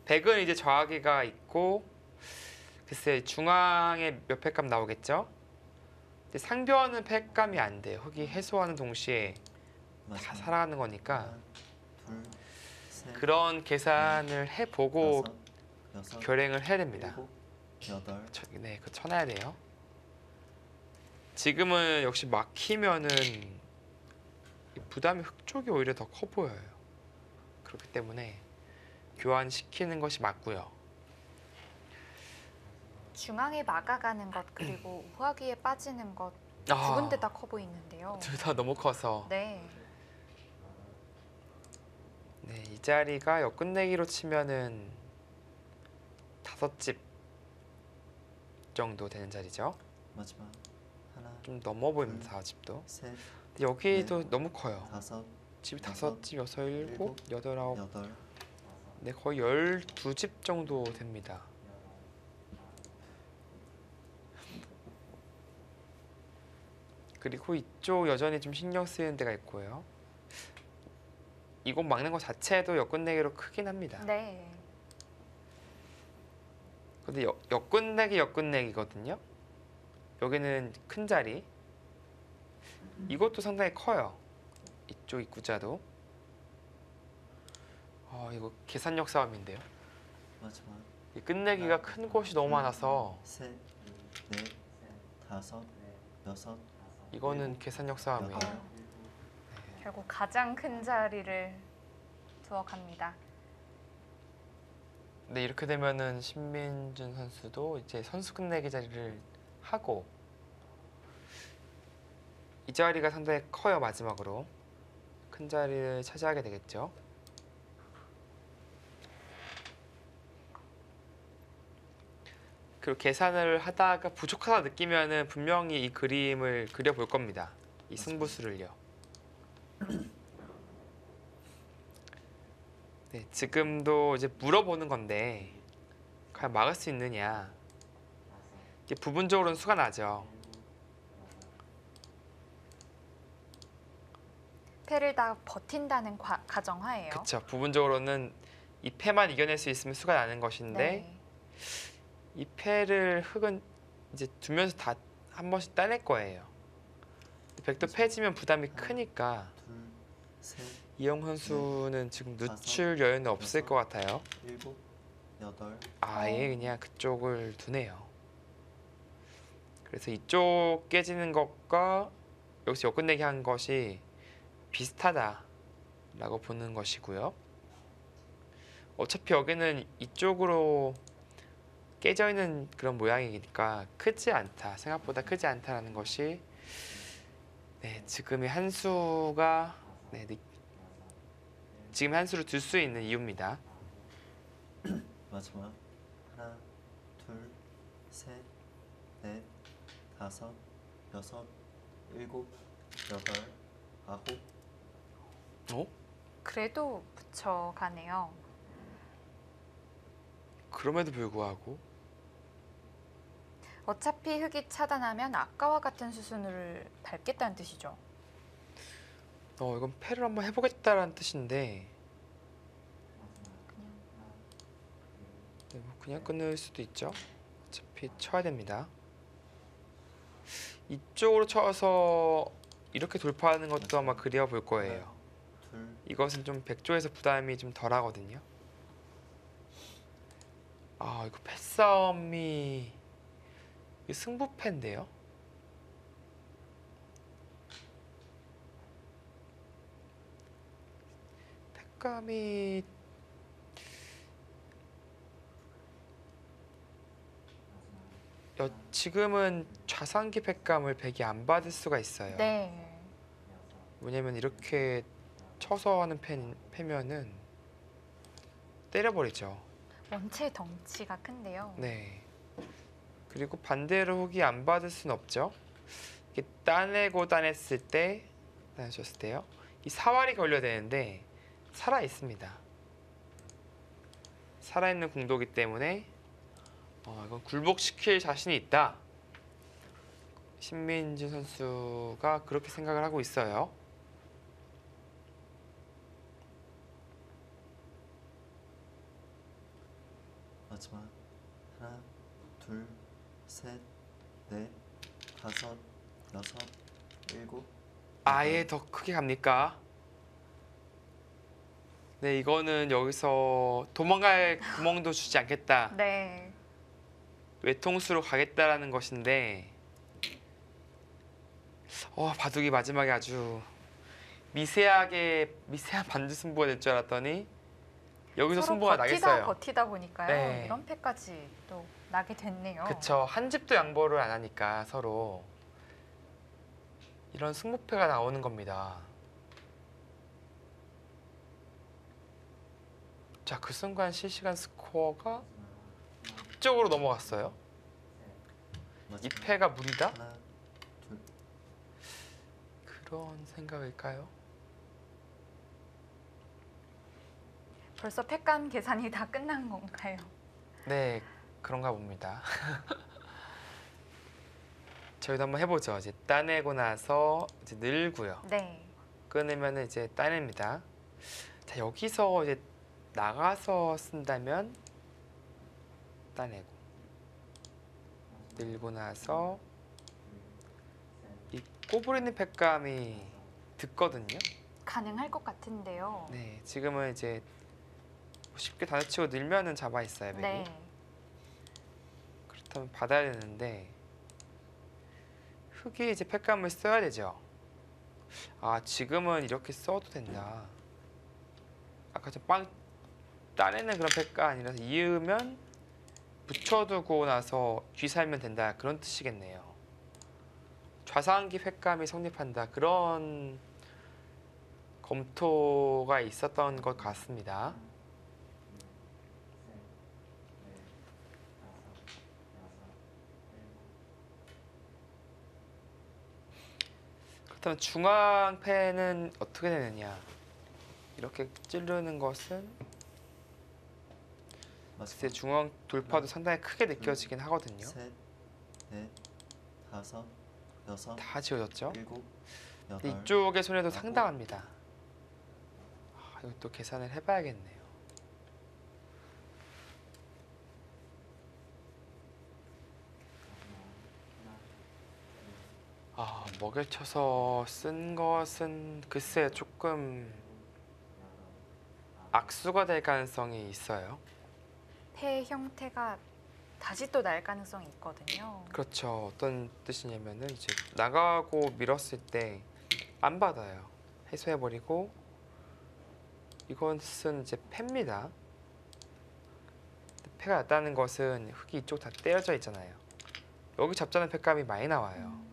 Speaker 2: 백은 이제 저하기가 있고 글쎄 중앙에 몇 패감 나오겠죠? 근데 상변은 패감이 안 돼요. 흑이 해소하는 동시에 다
Speaker 3: 마지막
Speaker 2: 살아가는 거니까
Speaker 3: 하나, 둘, 셋,
Speaker 2: 그런 계산을 해보고
Speaker 3: 다섯, 여섯,
Speaker 2: 결행을 해야 됩니다.
Speaker 3: 일곱, 여덟,
Speaker 2: 네, 그 쳐놔야 돼요. 지금은 역시 막히면은 이 부담이 흑 쪽이 오히려 더 커 보여요. 그렇기 때문에 교환시키는 것이 맞고요.
Speaker 1: 중앙에 막아가는 것 그리고 우하기에 빠지는 것 두 군데 다 커 보이는데요.
Speaker 2: 둘 다 너무 커서
Speaker 1: 네,
Speaker 2: 네, 이 자리가 역끝내기로 치면은 5집 정도 되는 자리죠.
Speaker 3: 마지막 하나,
Speaker 2: 좀 넘어 보입니다. 4집도.
Speaker 3: 셋,
Speaker 2: 여기도 너무 커요.
Speaker 3: 다섯,
Speaker 2: 집이
Speaker 3: 여섯,
Speaker 2: 5집, 6, 7, 8, 9.
Speaker 3: 여덟,
Speaker 2: 네, 거의 12집 정도 됩니다. 그리고 이쪽 여전히 좀 신경 쓰이는 데가 있고요. 이곳 막는 것 자체도 역끝내기로 크긴 합니다.
Speaker 1: 네,
Speaker 2: 근데 역끝내기거든요. 여기는 큰 자리. 이것도 상당히 커요. 이쪽 입구자도. 이거 계산력 싸움인데요.
Speaker 3: 마지막
Speaker 2: 이 끝내기가 큰 곳이 너무 많아서
Speaker 3: 셋, 넷, 다섯, 여섯,
Speaker 2: 이거는 계산력 싸움이에요.
Speaker 1: 결국 가장 큰 자리를 두어갑니다.
Speaker 2: 근데 이렇게 되면은 신민준 선수도 이제 선수 끝내기 자리를 하고 이 자리가 상당히 커요. 마지막으로 큰 자리를 차지하게 되겠죠. 그리고 계산을 하다가 부족하다 느끼면은 분명히 이 그림을 그려볼 겁니다. 이 승부수를요. 네, 지금도 이제 물어보는 건데 과연 막을 수 있느냐. 이게 부분적으로는 수가 나죠.
Speaker 1: 패를 다 버틴다는 가정하에요.
Speaker 2: 그쵸. 부분적으로는 이 패만 이겨낼 수 있으면 수가 나는 것인데
Speaker 1: 네.
Speaker 2: 이 패를 흑은 이제 두면서 다 한 번씩 따낼 거예요. 백도 패지면 부담이 크니까
Speaker 3: 둘, 셋,
Speaker 2: 이영 선수는 지금
Speaker 3: 다섯,
Speaker 2: 늦출 여유는 없을
Speaker 3: 여섯.
Speaker 2: 것 같아요.
Speaker 3: 일곱, 여덟,
Speaker 2: 아예 그냥 그쪽을 두네요. 그래서 이쪽 깨지는 것과 여기서 역끝내기 한 것이 비슷하다라고 보는 것이고요. 어차피 여기는 이쪽으로 깨져 있는 그런 모양이니까 크지 않다, 생각보다 크지 않다라는 것이 네, 지금의 한 수가 지금 한 수를 둘 수 있는 이유입니다.
Speaker 3: 마지막. 하나, 둘, 셋, 넷, 다섯, 여섯, 일곱, 여덟, 아홉.
Speaker 2: 어?
Speaker 1: 그래도 붙여가네요.
Speaker 2: 그럼에도 불구하고
Speaker 1: 어차피 흑이 차단하면 아까와 같은 수순을 밟겠다는 뜻이죠.
Speaker 2: 이건 패를 한번 해보겠다라는 뜻인데 네, 뭐 그냥 끊을 수도 있죠. 어차피 쳐야 됩니다. 이쪽으로 쳐서 이렇게 돌파하는 것도 아마 그려볼 거예요.
Speaker 3: 둘,
Speaker 2: 이것은 좀 백조에서 부담이 좀 덜하거든요. 아 이거 패싸움이 이게 승부패인데요. 패감이 지금은 좌상기 패감을 백이 안 받을 수가 있어요.
Speaker 1: 네.
Speaker 2: 왜냐면 이렇게 쳐서 하는 패면은 때려버리죠.
Speaker 1: 원체 덩치가 큰데요.
Speaker 2: 네. 그리고 반대로 흑이 안 받을 수는 없죠. 이게 따내고 따냈을 때, 따내셨을 때요. 이 사활이 걸려야 되는데 살아 있습니다. 살아 있는 궁도기 때문에 이건 굴복시킬 자신이 있다. 신민진 선수가 그렇게 생각을 하고 있어요.
Speaker 3: 마지막. 하나, 둘, 셋, 넷, 다섯, 여섯, 일곱.
Speaker 2: 아예 더 크게 갑니까? 네, 이거는 여기서 도망갈 구멍도 주지 않겠다.
Speaker 1: 네.
Speaker 2: 외통수로 가겠다라는 것인데 바둑이 마지막에 아주 미세한 반드 승부가 될 줄 알았더니 여기서
Speaker 1: 서로
Speaker 2: 승부가 나겠어요.
Speaker 1: 버티다 보니까요.
Speaker 2: 네.
Speaker 1: 이런 패까지 또 나게 됐네요.
Speaker 2: 그쵸. 한 집도 양보를 안 하니까 서로 이런 승부패가 나오는 겁니다. 자, 그 순간 실시간 스코어가 앞쪽으로 넘어갔어요. 이
Speaker 3: 마지막.
Speaker 2: 패가 무리다?
Speaker 3: 하나, 둘.
Speaker 2: 그런 생각일까요?
Speaker 1: 벌써 패감 계산이 다 끝난 건가요?
Speaker 2: 네, 그런가 봅니다. 저희도 한번 해보죠. 이제 따내고 나서 이제 늘고요.
Speaker 1: 네.
Speaker 2: 끊으면 이제 따냅니다. 자, 여기서 이제 나가서 쓴다면 따내고 늘고 나서 이 꼬부리는 패감이 듣거든요.
Speaker 1: 가능할 것 같은데요.
Speaker 2: 네, 지금은 이제 쉽게 단어치고 늘면은 잡아 있어요, 백이.
Speaker 1: 네.
Speaker 2: 그렇다면 받아야 되는데 흑이 이제 패감을 써야 되죠. 아, 지금은 이렇게 써도 된다. 아까 좀 따내는 그런 패가 아니라서 이으면 붙여두고 나서 귀살면 된다, 그런 뜻이겠네요. 좌상기 패감이 성립한다, 그런 검토가 있었던 것 같습니다. 그렇다면 중앙패는 어떻게 되느냐? 이렇게 찌르는 것은 글쎄 중앙 돌파도 상당히 크게 느껴지긴 하거든요.
Speaker 3: 셋, 넷, 다섯, 여섯,
Speaker 2: 다 지워졌죠?
Speaker 3: 일곱,
Speaker 2: 근데
Speaker 3: 여덟.
Speaker 2: 이쪽의 손해도 상당합니다. 이것도 계산을 해봐야겠네요. 먹여 쳐서 쓴 것은 글쎄 조금 악수가 될 가능성이 있어요.
Speaker 1: 패 형태가 다시 또 날 가능성이 있거든요.
Speaker 2: 그렇죠. 어떤 뜻이냐면은 이제 나가고 밀었을 때 안 받아요. 해소해버리고 이것은 이제 패입니다. 패가 났다는 것은 흙이 이쪽 다 떼어져 있잖아요. 여기 잡자는 패감이 많이 나와요.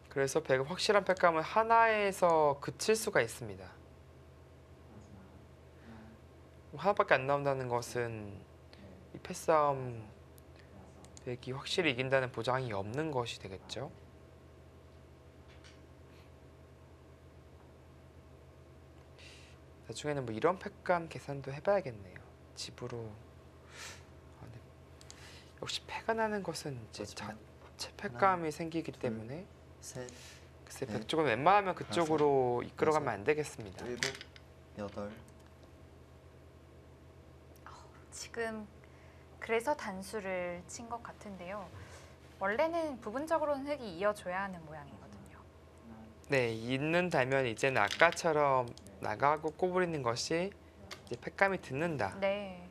Speaker 2: 그래서 배가 확실한 패감은 하나에서 그칠 수가 있습니다. 하나밖에 안 나온다는 것은 이 패싸움 백이 확실히 이긴다는 보장이 없는 것이 되겠죠. 나중에는 뭐 이런 패감 계산도 해봐야겠네요. 집으로. 네. 역시 패가 나는 것은 이제 자체 패감이 생기기 때문에
Speaker 3: 셋,
Speaker 2: 글쎄
Speaker 3: 넷,
Speaker 2: 백 쪽은 웬만하면 그쪽으로 이끌어가면 안 되겠습니다.
Speaker 3: 7, 8.
Speaker 1: 지금 그래서 단수를 친 것 같은데요. 원래는 부분적으로는 흙이 이어줘야 하는 모양이거든요.
Speaker 2: 네, 있는 달면 이제는 아까처럼 나가고 꼬부리는 것이 이제 패감이 듣는다.
Speaker 1: 네.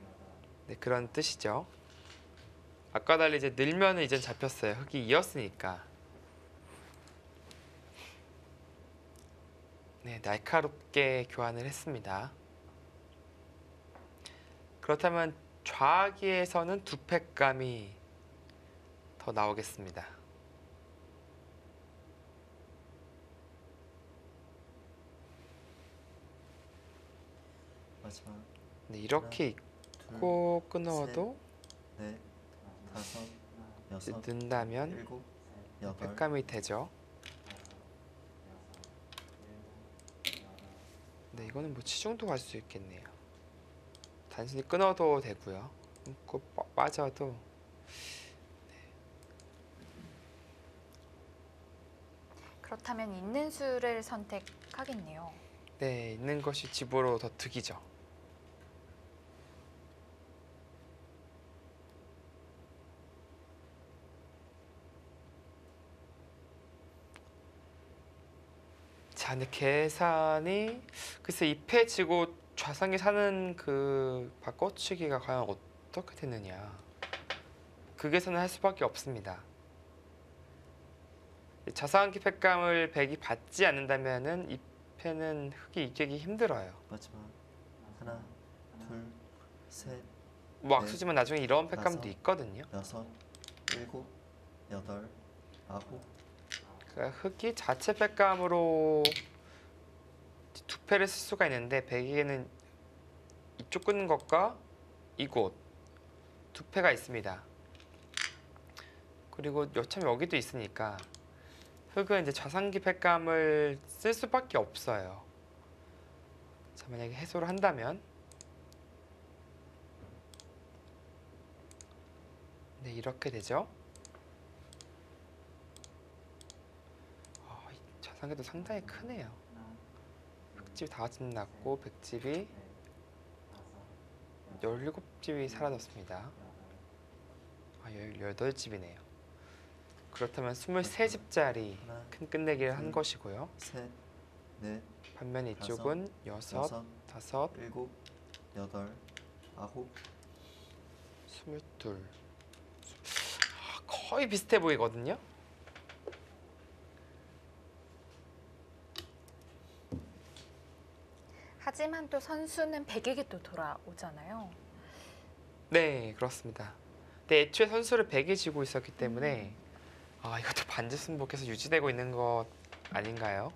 Speaker 2: 네, 그런 뜻이죠. 아까 달리 이제 늘면은 이젠 잡혔어요. 흙이 이었으니까. 네, 날카롭게 교환을 했습니다. 그렇다면 좌기에서는 두 패감이 더 나오겠습니다.
Speaker 3: 마지막.
Speaker 2: 네, 이렇게
Speaker 3: 둘,
Speaker 2: 있고 끊어도
Speaker 3: 넷, 다섯,
Speaker 2: 이제
Speaker 3: 여섯,
Speaker 2: 는다면
Speaker 3: 일곱, 여덟.
Speaker 2: 패감이 되죠. 네, 이거는 뭐 치중도 갈 수 있겠네요. 단순히 끊어도 되고요. 끊고 빠져도.
Speaker 1: 그렇다면 있는 수를 선택하겠네요.
Speaker 2: 네, 있는 것이 집으로 더 득이죠. 자, 근데 계산이 글쎄 2패 지고 좌상기 사는 그 바꿔치기가 과연 어떻게 되느냐. 그 계산을 할 수밖에 없습니다. 좌상기 패감을 백이 받지 않는다면은 2패는 흙이 이기기 힘들어요.
Speaker 3: 마지막. 하나, 둘, 셋,
Speaker 2: 뭐
Speaker 3: 네,
Speaker 2: 악수지만 나중에 이런 패감도
Speaker 3: 다섯.
Speaker 2: 있거든요.
Speaker 3: 여섯, 일곱, 여덟, 아홉.
Speaker 2: 그러니까 흙이 자체 패감으로 두 패를 쓸 수가 있는데 백에게는 이쪽 끊는 것과 이곳 두 패가 있습니다. 그리고 참 여기도 있으니까 흙은 이제 좌상기 패감을 쓸 수밖에 없어요. 자, 만약에 해소를 한다면 네, 이렇게 되죠. 이 좌상기도 상당히 크네요. 흙집이 다 같이 났고 백집이 17집이 사라졌습니다. 18집이네요. 그렇다면 23집짜리
Speaker 3: 하나,
Speaker 2: 큰 끝내기를 한
Speaker 3: 둘,
Speaker 2: 것이고요.
Speaker 3: 셋, 넷,
Speaker 2: 반면 이쪽은 6,
Speaker 3: 여섯,
Speaker 2: 5,
Speaker 3: 일곱, 여덟, 아홉.
Speaker 2: 22. 거의 비슷해 보이거든요.
Speaker 1: 하지만 또 선수는 백에게 또 돌아오잖아요.
Speaker 2: 네, 그렇습니다. 근데 애초에 선수를 100이 지고 있었기 때문에 이것도 반지 승복해서 유지되고 있는 것 아닌가요?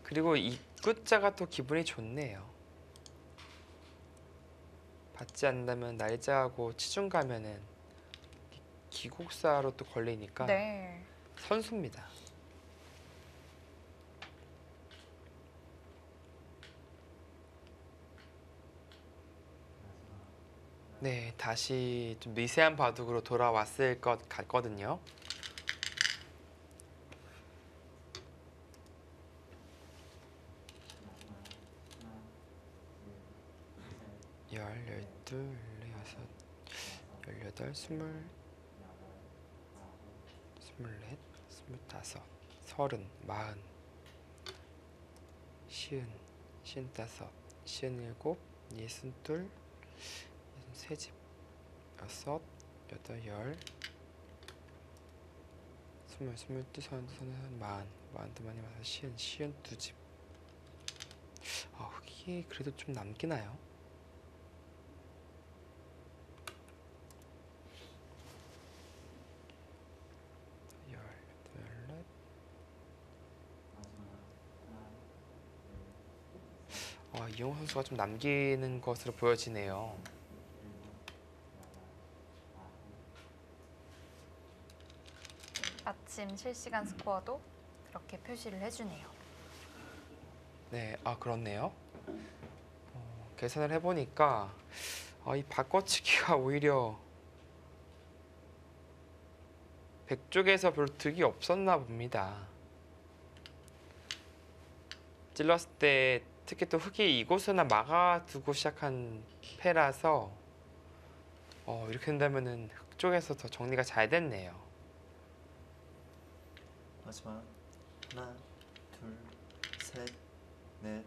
Speaker 2: 그리고 입구자가 또 기분이 좋네요. 받지 않는다면 날짜하고 치중 가면은 기곡사로 또 걸리니까
Speaker 1: 네.
Speaker 2: 선수입니다. 네, 다시 좀 미세한 바둑으로 돌아왔을 것 같거든요. 열, 열둘, 열여섯, 열여덟, 스물, 스물넷, 스물다섯, 서른, 마흔, 시은, 시은다섯, 시은일곱, 예순둘, 예순세집, 여섯, 여덟, 열, 스물, 스물둘, 서른둘, 서른셋, 마흔, 마흔둘, 마흔, 마흔, 시은, 시은두집. 흑이 그래도 좀 남기나요? 이영호 선수가 좀 남기는 것으로 보여지네요.
Speaker 1: 마침 실시간 스코어도 그렇게 표시를 해주네요.
Speaker 2: 네, 그렇네요. 계산을 해보니까 이 바꿔치기가 오히려 백쪽에서 별로 득이 없었나 봅니다. 찔렀을 때 특히 또 흑이 이곳으나 막아두고 시작한 패라서 이렇게 된다면은 흑 쪽에서 더 정리가 잘 됐네요.
Speaker 3: 마지막 하나, 둘, 셋, 넷.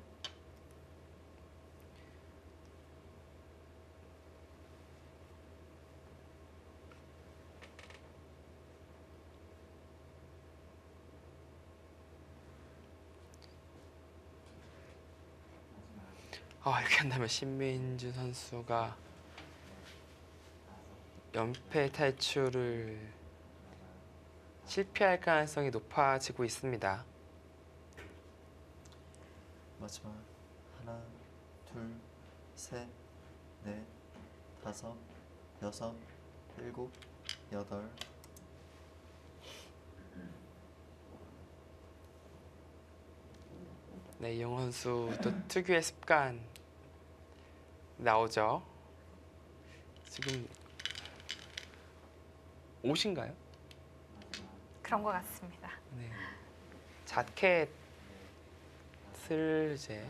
Speaker 2: 이렇게 한다면 신민주 선수가 연패 탈출을 실패할 가능성이 높아지고 있습니다.
Speaker 3: 마지막 하나, 둘, 셋, 넷, 다섯, 여섯, 일곱, 여덟.
Speaker 2: 네, 이영호 선수 또 특유의 습관 나오죠. 지금 옷인가요?
Speaker 1: 그런 것 같습니다.
Speaker 2: 네. 자켓을 이제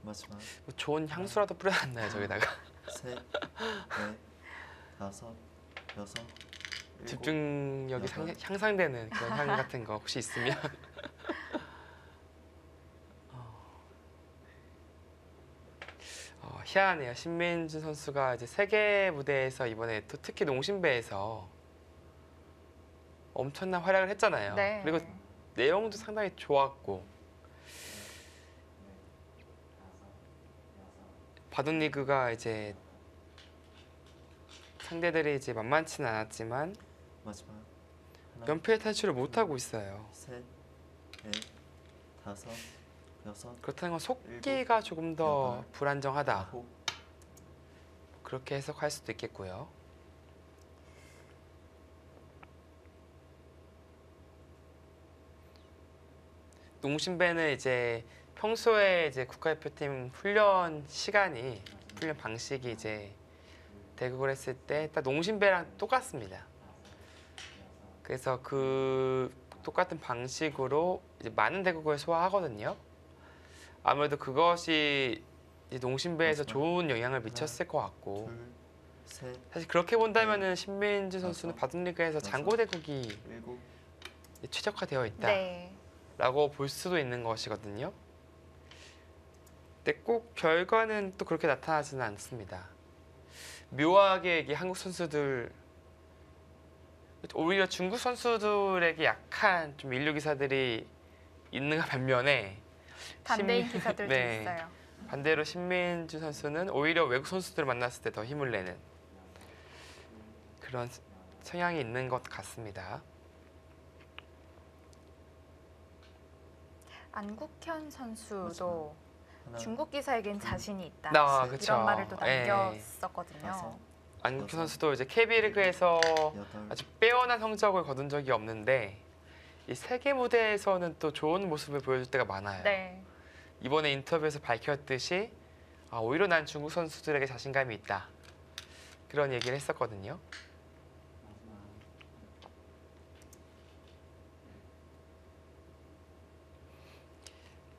Speaker 3: 마지막
Speaker 2: 좋은 향수라도 뿌려놨나요 저기다가?
Speaker 3: 셋, 넷, 다섯, 여섯, 일곱,
Speaker 2: 집중력이
Speaker 3: 여덟.
Speaker 2: 향상되는 그런 향 같은 거 혹시 있으면 희한하네요. 신민준 선수가 이제 세계 무대에서 이번에 또 특히 농심배에서 엄청난 활약을 했잖아요.
Speaker 1: 네.
Speaker 2: 그리고 내용도 상당히 좋았고 바둑 리그가 이제 상대들이 이제 만만치는 않았지만
Speaker 3: 마지막 하나,
Speaker 2: 연패 탈출을 못 하고 있어요.
Speaker 3: 셋, 넷, 다섯, 여섯,
Speaker 2: 그렇다는 건 속기가 조금 더
Speaker 3: 여덟,
Speaker 2: 불안정하다.
Speaker 3: 아홉.
Speaker 2: 그렇게 해석할 수도 있겠고요. 농심배는 이제 평소에 이제 국가대표팀 훈련 시간이 훈련 방식이 이제 대국을 했을 때 딱 농심배랑 똑같습니다. 그래서 그 똑같은 방식으로 이제 많은 대국을 소화하거든요. 아무래도 그것이 이제 농심배에서 좋은 영향을 미쳤을 것 같고
Speaker 3: 둘, 셋,
Speaker 2: 사실 그렇게 본다면은 신민주 선수는
Speaker 3: 다섯,
Speaker 2: 바둑리그에서
Speaker 3: 여섯,
Speaker 2: 장고 대국이
Speaker 3: 일곱.
Speaker 2: 최적화되어
Speaker 1: 네.
Speaker 2: 있다라고 볼 수도 있는 것이거든요. 근데 꼭 결과는 또 그렇게 나타나지는 않습니다. 묘하게 이게 한국 선수들 오히려 중국 선수들에게 약한 좀 인류 기사들이 있는가 반면에
Speaker 1: 반대인 기사들도
Speaker 2: 네.
Speaker 1: 있어요.
Speaker 2: 반대로 신민주 선수는 오히려 외국 선수들을 만났을 때 더 힘을 내는 그런 성향이 있는 것 같습니다.
Speaker 1: 안국현 선수도
Speaker 3: 하나,
Speaker 1: 중국 기사에겐 자신이 있다.
Speaker 2: 그쵸.
Speaker 1: 이런 말을 또
Speaker 2: 예.
Speaker 1: 남겼었거든요.
Speaker 3: 다섯,
Speaker 2: 안국현 선수도 이제 KB리그에서
Speaker 3: 여덟,
Speaker 2: 아주 빼어난 성적을 거둔 적이 없는데 이 세계 무대에서는 또 좋은 모습을 보여줄 때가 많아요.
Speaker 1: 네.
Speaker 2: 이번에 인터뷰에서 밝혔듯이 오히려 난 중국 선수들에게 자신감이 있다. 그런 얘기를 했었거든요.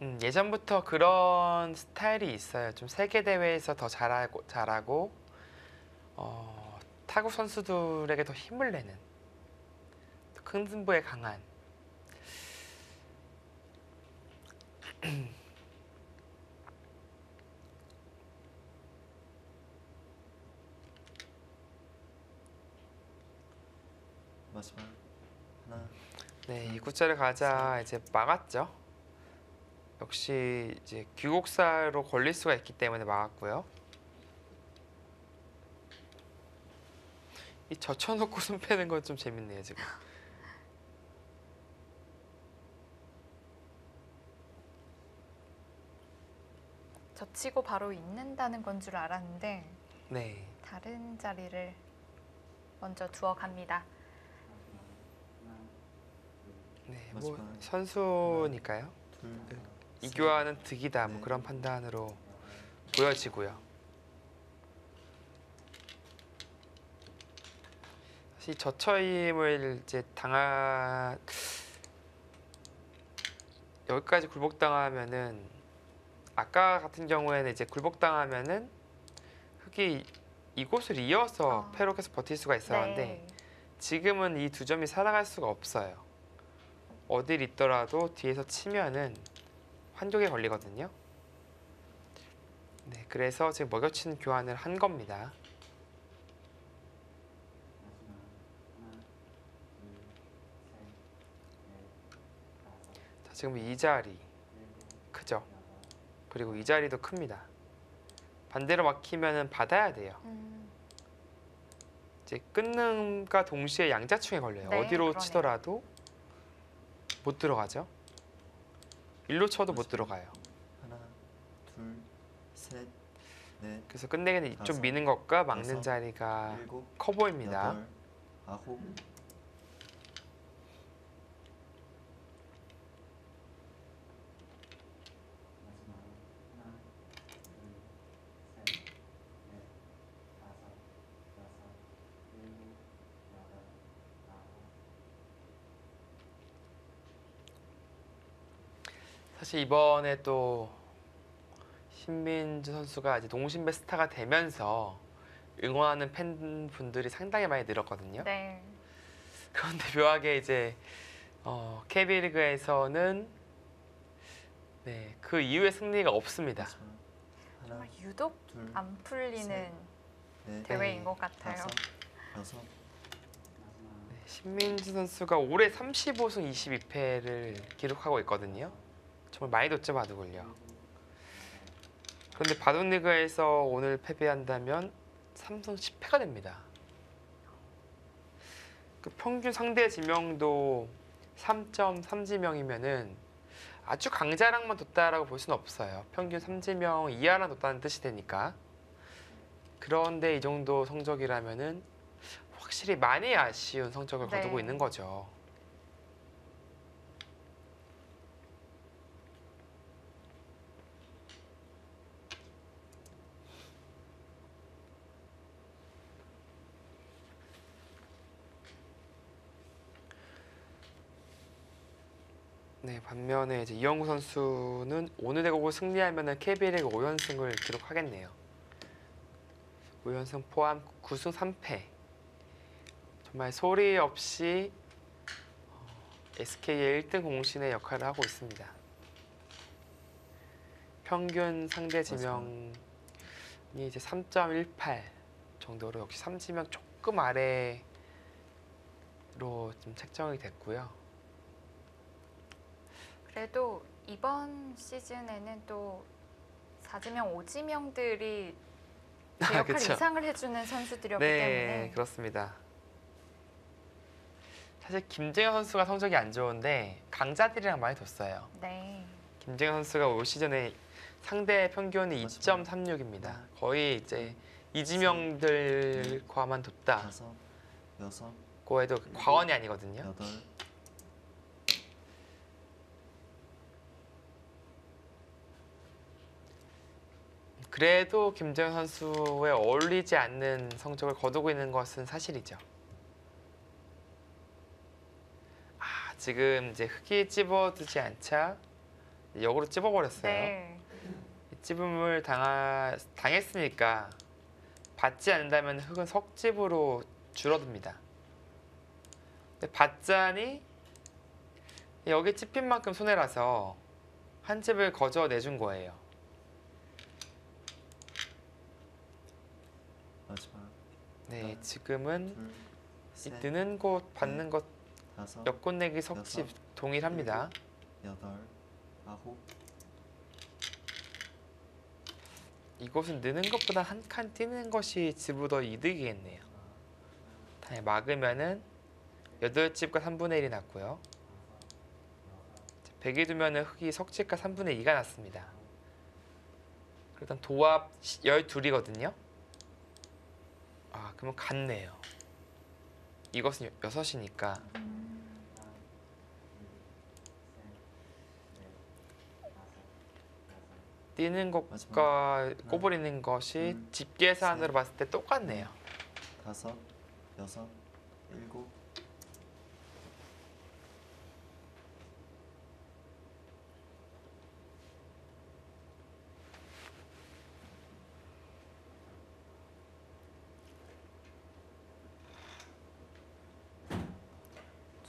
Speaker 2: 예전부터 그런 스타일이 있어요. 좀 세계 대회에서 더 잘하고 타국 선수들에게 더 힘을 내는 큰 승부에 강한
Speaker 3: 마지막 하나,
Speaker 2: 네, 이 구자를 가자 이제 막았죠. 역시 이제 귀곡사로 걸릴 수가 있기 때문에 막았고요. 이 젖혀놓고 손 패는 건 좀 재밌네요 지금.
Speaker 1: 젖히고 바로 있는다는 건 줄 알았는데
Speaker 2: 네,
Speaker 1: 다른 자리를 먼저 두어 갑니다.
Speaker 2: 네, 뭐
Speaker 3: 마지막.
Speaker 2: 선수니까요.
Speaker 3: 둘,
Speaker 2: 이 교환은 득이다. 뭐 그런 판단으로 보여지고요. 사실 저처임을 이제 여기까지 굴복당하면은 아까 같은 경우에는 이제 굴복당하면은 흑이 이곳을 이어서 패록해서 버틸 수가 있었는데
Speaker 1: 네.
Speaker 2: 지금은 이 두 점이 살아갈 수가 없어요. 어딜 있더라도 뒤에서 치면은 환족에 걸리거든요. 네, 그래서 지금 먹여치는 교환을 한 겁니다. 자, 지금 이 자리 크죠? 그리고 이 자리도 큽니다. 반대로 막히면은 받아야 돼요. 이제 끊는과 동시에 양자충에 걸려요.
Speaker 1: 네,
Speaker 2: 어디로
Speaker 1: 그러네요.
Speaker 2: 치더라도 못 들어가죠. 일로 쳐도 못 들어가요.
Speaker 3: 하나, 둘, 셋, 넷,
Speaker 2: 그래서 끝내기는 이쪽
Speaker 3: 다섯,
Speaker 2: 미는 것과 막는
Speaker 3: 여섯,
Speaker 2: 자리가
Speaker 3: 일곱,
Speaker 2: 커 보입니다.
Speaker 3: 여덟, 아홉,
Speaker 2: 사실 이번에 또 신민주 선수가 이제 농심배 스타가 되면서 응원하는 팬분들이 상당히 많이 늘었거든요.
Speaker 1: 네.
Speaker 2: 그런데 묘하게 이제 KB리그에서는 네, 그 이후에 승리가 없습니다.
Speaker 3: 마지막 하나,
Speaker 1: 정말 유독
Speaker 3: 둘,
Speaker 1: 안 풀리는
Speaker 3: 셋, 넷,
Speaker 1: 대회인
Speaker 2: 네.
Speaker 1: 것 같아요.
Speaker 3: 다섯, 여섯,
Speaker 2: 신민주 선수가 올해 35승 22패를 기록하고 있거든요. 정말 많이 뒀죠, 바둑을요. 그런데 바둑리그에서 오늘 패배한다면 3승 10패가 됩니다. 그 평균 상대 지명도 3.3지명이면은 아주 강자랑만 뒀다라고 볼 수는 없어요. 평균 3지명 이하랑 뒀다는 뜻이 되니까. 그런데 이 정도 성적이라면은 확실히 많이 아쉬운 성적을
Speaker 1: 네.
Speaker 2: 거두고 있는 거죠. 네, 반면에 이제 이영구 선수는 오늘 대국을 승리하면은 KB리그 5연승을 기록하겠네요. 5연승 포함 9승 3패. 정말 소리 없이 SK의 1등 공신의 역할을 하고 있습니다. 평균 상대 지명이 이제 3.18 정도로 역시 3지명 조금 아래로 좀 책정이 됐고요.
Speaker 1: 그래도 이번 시즌에는 또 4지명, 5지명들이 그 역할
Speaker 2: 그쵸.
Speaker 1: 이상을 해주는 선수들이었기
Speaker 2: 네,
Speaker 1: 때문에
Speaker 2: 그렇습니다. 사실 김재현 선수가 성적이 안 좋은데 강자들이랑 많이 뒀어요.
Speaker 1: 네.
Speaker 2: 김재현 선수가 올 시즌에 상대 평균이 2.36입니다. 거의 이제 이지명들과만 뒀다.
Speaker 3: 다섯, 여섯,
Speaker 2: 고 해도 과언이 아니거든요.
Speaker 3: 여덟,
Speaker 2: 그래도 김정현 선수에 어울리지 않는 성적을 거두고 있는 것은 사실이죠. 지금 이제 흙이 찝어두지 않자 역으로 찝어버렸어요.
Speaker 1: 네.
Speaker 2: 찝음을 당했으니까 받지 않는다면 흙은 석집으로 줄어듭니다. 근데 받자니 여기 찝힌 만큼 손해라서 한 집을 거저 내준 거예요.
Speaker 3: 마지막
Speaker 2: 네,
Speaker 3: 하나,
Speaker 2: 지금은
Speaker 3: 둘,
Speaker 2: 이
Speaker 3: 셋,
Speaker 2: 느는 곳 받는 것
Speaker 3: 다섯,
Speaker 2: 여권내기 석집
Speaker 3: 여섯,
Speaker 2: 동일합니다.
Speaker 3: 여덟, 아홉,
Speaker 2: 이곳은 느는 것보다 한 칸 뛰는 것이 집으로 더 이득이겠네요. 다음에 막으면은 8집과 3분의 1이 났고요. 100이 두면은 흙이 석집과 3분의 2가 났습니다. 일단 도합 12이거든요. 그러면 같네요. 이것은 6이니까 뛰는 것과 꼬부리는 것이 집 계산으로 봤을 때 똑같네요.
Speaker 3: 다섯, 여섯, 일곱,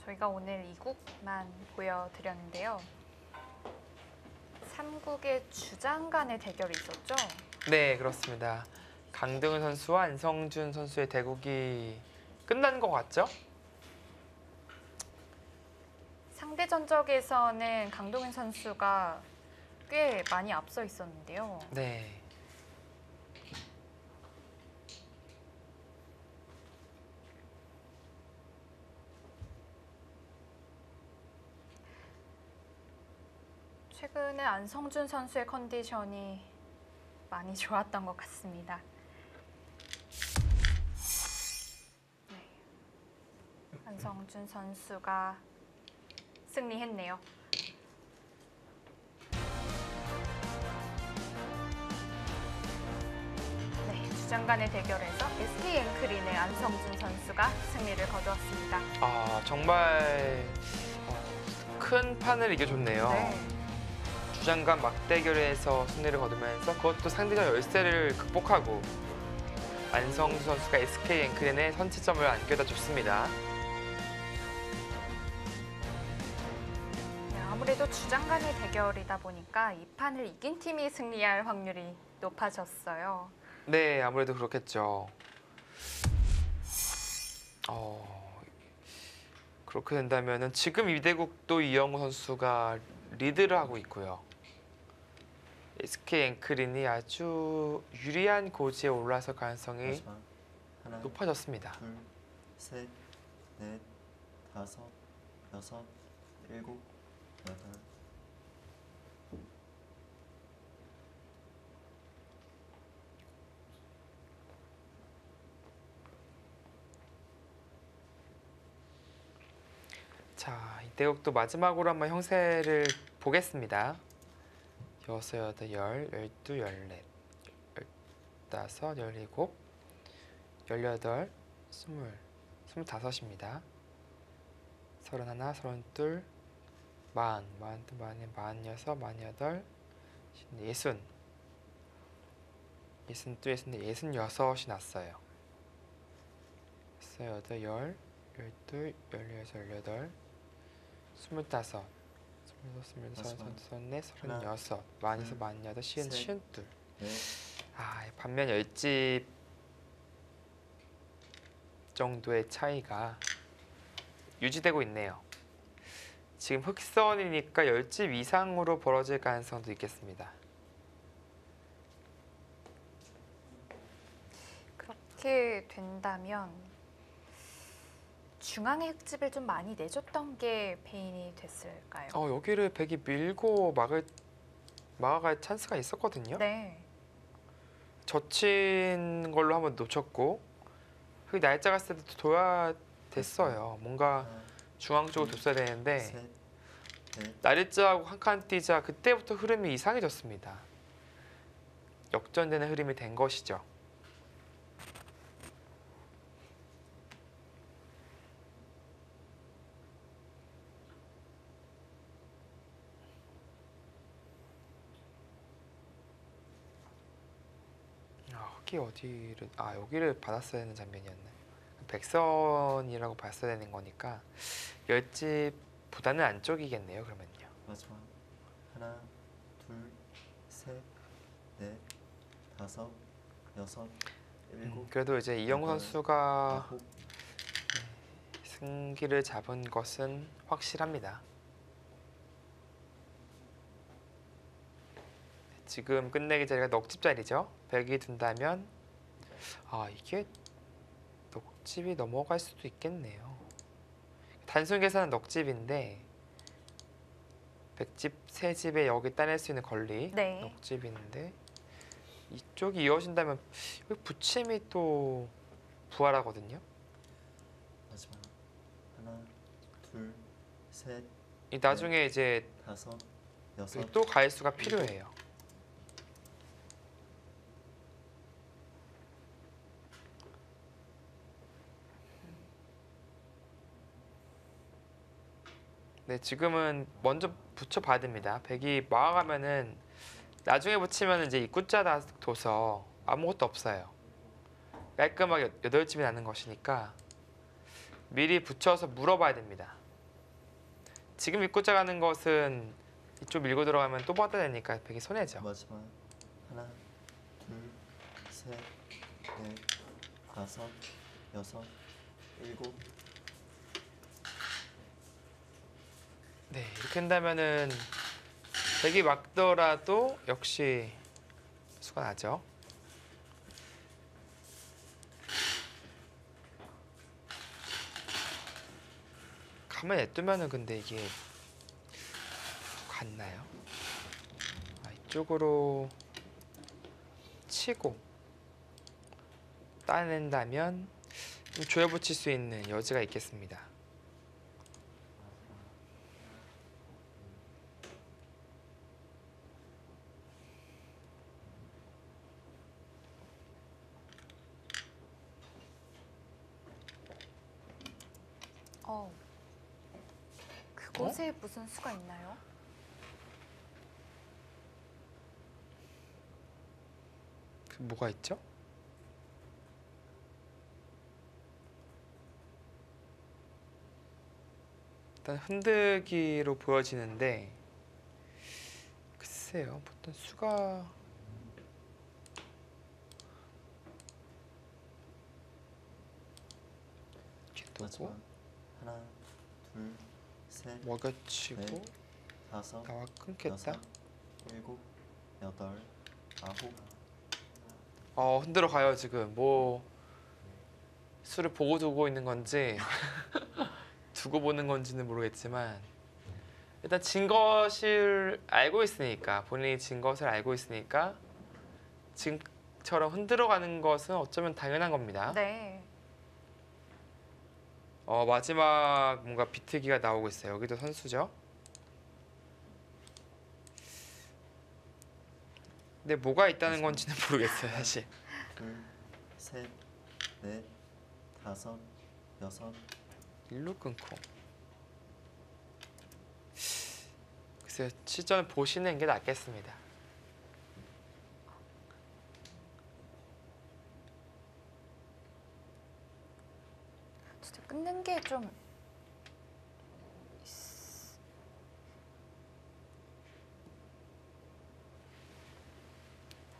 Speaker 1: 저희가 오늘 2국만 보여드렸는데요. 3국의 주장 간의 대결이 있었죠?
Speaker 2: 네, 그렇습니다. 강등훈 선수와 안성준 선수의 대국이 끝난 것 같죠?
Speaker 1: 상대 전적에서는 강동윤 선수가 꽤 많이 앞서 있었는데요.
Speaker 2: 네.
Speaker 1: 최근에 안성준 선수의 컨디션이 많이 좋았던 것 같습니다. 네. 안성준 선수가 승리했네요. 네, 주장 간의 대결에서 SK 앵크린의 안성준 선수가 승리를 거두었습니다.
Speaker 2: 정말 큰 판을 이겨줬네요.
Speaker 1: 네.
Speaker 2: 주장 간 막대결에서 승리를 거두면서 그것도 상대적 열세를 극복하고 안성준 선수가 SK 앵크린의 선취점을 안겨다 줬습니다.
Speaker 1: 네, 아무래도 주장 간의 대결이다 보니까 이 판을 이긴 팀이 승리할 확률이 높아졌어요.
Speaker 2: 네, 아무래도 그렇겠죠. 그렇게 된다면은 지금 이대국도 이영우 선수가 리드를 하고 있고요. SK 앵크린이 아주 유리한 고지에 올라설 가능성이
Speaker 3: 마지막 하나,
Speaker 2: 높아졌습니다.
Speaker 3: 둘, 셋, 넷, 다섯, 여섯, 일곱, 여덟,
Speaker 2: 자, 이대국도 마지막으로 한번 형세를 보겠습니다. 6, 8, 10, 12, 14, 15, 17, 18, 20, 25입니다. 31, 32, 40, 42, 46, 48, 60, 62, 64, 66이 났어요. 6, 8, 10, 12, 16, 18, 25, 26, 27, 28, 36, 40, 48, 50, 52.
Speaker 3: 넷,
Speaker 2: 반면 10집 정도의 차이가 유지되고 있네요. 지금 흑선이니까 10집 이상으로 벌어질 가능성도 있겠습니다.
Speaker 1: 그렇게 된다면 중앙의 흙집을 좀 많이 내줬던 게 배인이 됐을까요?
Speaker 2: 여기를 백이 밀고 막아갈 찬스가 있었거든요.
Speaker 1: 네.
Speaker 2: 젖힌 걸로 한번 놓쳤고 그 날짜 갔을 때도 둬야 됐어요. 뭔가
Speaker 3: 하나,
Speaker 2: 중앙 쪽으로 뒀어야 되는데
Speaker 3: 셋, 넷,
Speaker 2: 나리자하고 한 칸 뛰자 그때부터 흐름이 이상해졌습니다. 역전되는 흐름이 된 것이죠. 흑이 어디를 여기를 받았어야 되는 장면이었네. 백선이라고 봤어야 되는 거니까 열집보다는 안쪽이겠네요. 그러면요.
Speaker 3: 마지막 하나, 둘, 셋, 넷, 다섯, 여섯, 일곱,
Speaker 2: 그래도 이제 이영우
Speaker 3: 여덟,
Speaker 2: 선수가
Speaker 3: 아홉.
Speaker 2: 승기를 잡은 것은 확실합니다. 지금 끝내기 자리가 넉집 자리죠. 100이 든다면 이게 넉집이 넘어갈 수도 있겠네요. 단순 계산은 넉집인데 100집 3집에 여기 따낼 수 있는 권리
Speaker 1: 네.
Speaker 2: 넉집인데 이쪽이 이어진다면 여기 부침이 또 부활하거든요.
Speaker 3: 마지막 하나, 둘, 셋,
Speaker 2: 이 나중에 이제
Speaker 3: 다섯, 여섯.
Speaker 2: 여기 또 가일수가 필요해요. 네, 지금은 먼저 붙여봐야 됩니다. 100이 모아가면은 나중에 붙이면 이제 입구자 둬서 아무것도 없어요. 깔끔하게 8집이 나는 것이니까 미리 붙여서 물어봐야 됩니다. 지금 입구자 가는 것은 이쪽 밀고 들어가면 또 받아야 되니까 100이 손해죠.
Speaker 3: 마지막 하나, 둘, 셋, 넷, 다섯, 여섯, 일곱.
Speaker 2: 네, 이렇게 한다면은 100이 막더라도 역시 수가 나죠. 가만히 냅두면은 근데 이게 갔나요? 이쪽으로 치고 따낸다면 좀 조여붙일 수 있는 여지가 있겠습니다.
Speaker 1: 그곳에 무슨 수가 있나요?
Speaker 2: 뭐가 있죠? 일단 흔들기로 보여지는데 글쎄요, 어떤 수가 이렇게
Speaker 3: 마지막
Speaker 2: 두고
Speaker 3: 하나, 둘, 셋,
Speaker 2: 먹여치고
Speaker 3: 넷, 다섯,
Speaker 2: 나와 끊겠다.
Speaker 3: 여섯, 일곱, 여덟, 아홉.
Speaker 2: 흔들어 가요. 지금 뭐 수를 보고 두고 있는 건지 두고 보는 건지는 모르겠지만 일단 진 것을 알고 있으니까, 본인이 진 것을 알고 있으니까 지금처럼 흔들어 가는 것은 어쩌면 당연한 겁니다.
Speaker 1: 네.
Speaker 2: 마지막 뭔가 비트기가 나오고 있어요. 여기도 선수죠. 근데 뭐가 있다는 건지는 모르겠어요, 사실.
Speaker 3: 둘, 셋, 넷, 다섯, 여섯.
Speaker 2: 일로 끊고. 글쎄요, 시점을 보시는 게 낫겠습니다.
Speaker 1: 진짜 끊는 게 좀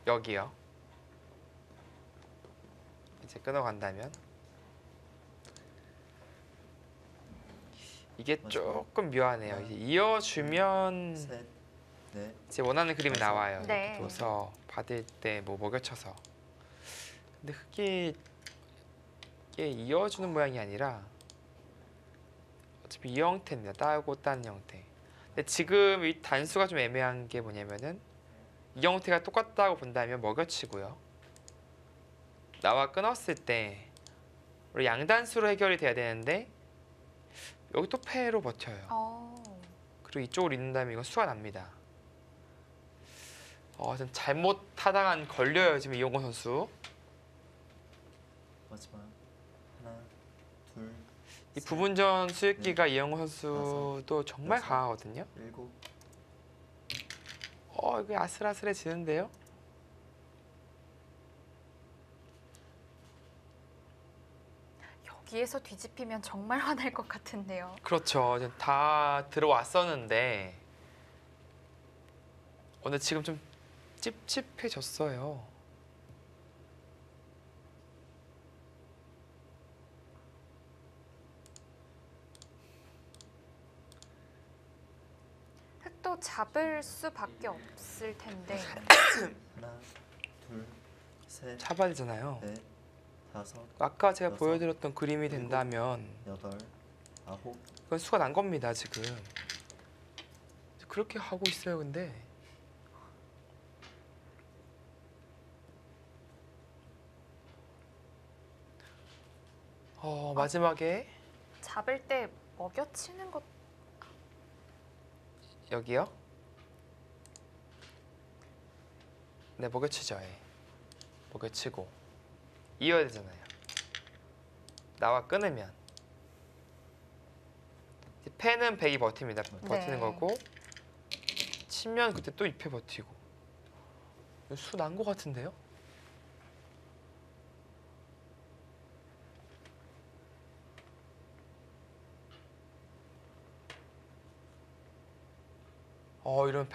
Speaker 2: 여기요. 이제 끊어간다면 이게 조금 묘하네요. 이제 이어주면
Speaker 3: 셋, 넷.
Speaker 2: 제 원하는 그림이 나와요.
Speaker 1: 네.
Speaker 2: 이렇게 둬서 받을 때 뭐 먹여쳐서. 근데 흑이 이게 이어주는 모양이 아니라 어차피 이 형태입니다. 따고 딴 형태. 근데 지금 이 단수가 좀 애매한 게 뭐냐면은 이 형태가 똑같다고 본다면 먹여치고요. 나와 끊었을 때 우리 양단수로 해결이 돼야 되는데 여기 또 패로 버텨요. 그리고 이쪽으로 잇는다면 이건 수가 납니다. 좀 잘못 타당한 걸려요 지금 이용건 선수.
Speaker 3: 마지막 하나, 둘,
Speaker 2: 이
Speaker 3: 셋,
Speaker 2: 부분전 수익기가 이용건 선수도 정말
Speaker 3: 여섯.
Speaker 2: 강하거든요.
Speaker 3: 일곱,
Speaker 2: 이게 아슬아슬해지는데요.
Speaker 1: 여기에서 뒤집히면 정말 화날 것 같은데요.
Speaker 2: 그렇죠. 이제 다 들어왔었는데 근데 지금 좀 찝찝해졌어요.
Speaker 1: 흑도 잡을 수밖에 없을 텐데.
Speaker 3: 하나, 둘, 셋,
Speaker 2: 잡아야 되잖아요.
Speaker 3: 넷, 다섯,
Speaker 2: 아까 제가
Speaker 3: 여섯,
Speaker 2: 보여드렸던 그림이 된다면
Speaker 3: 여덟, 아홉,
Speaker 2: 그건 수가 난 겁니다 지금. 그렇게 하고 있어요 근데. 마지막에
Speaker 1: 잡을 때 먹여치는 것.
Speaker 2: 여기요? 네, 먹여치죠. 예. 먹여치고 이어야 되잖아요. 나와 끊으면 패는 100이 버팁니다. 버티는
Speaker 1: 네.
Speaker 2: 거고 치면 그때 또 2패 버티고. 수 난 거 같은데요? 이러면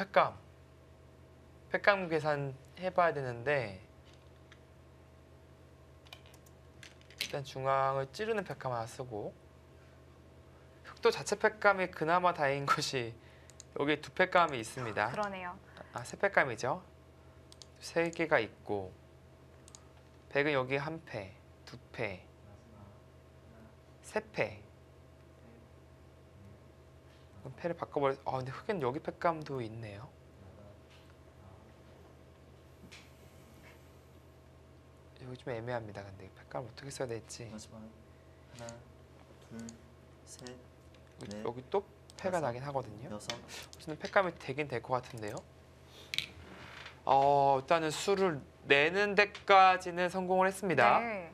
Speaker 2: 패감 계산 해봐야 되는데 일단 중앙을 찌르는 패감 하나 쓰고 흑도 자체 패감이 그나마 다행인 것이 여기 두 패감이 있습니다.
Speaker 1: 그러네요.
Speaker 2: 세 패감이죠. 세 개가 있고 백은 여기 한 패, 두 패, 세 패. 그럼 패를 바꿔버려. 근데 흑은 여기 패감도 있네요. 여기 좀 애매합니다. 근데 패감을 어떻게 써야 될지.
Speaker 3: 마지막 하나, 둘, 셋, 넷,
Speaker 2: 여기 또 패가
Speaker 3: 다섯,
Speaker 2: 나긴 하거든요.
Speaker 3: 여섯,
Speaker 2: 저는 패감이 되긴 될 것 같은데요. 일단은 수를 내는 데까지는 성공을 했습니다.
Speaker 1: 네.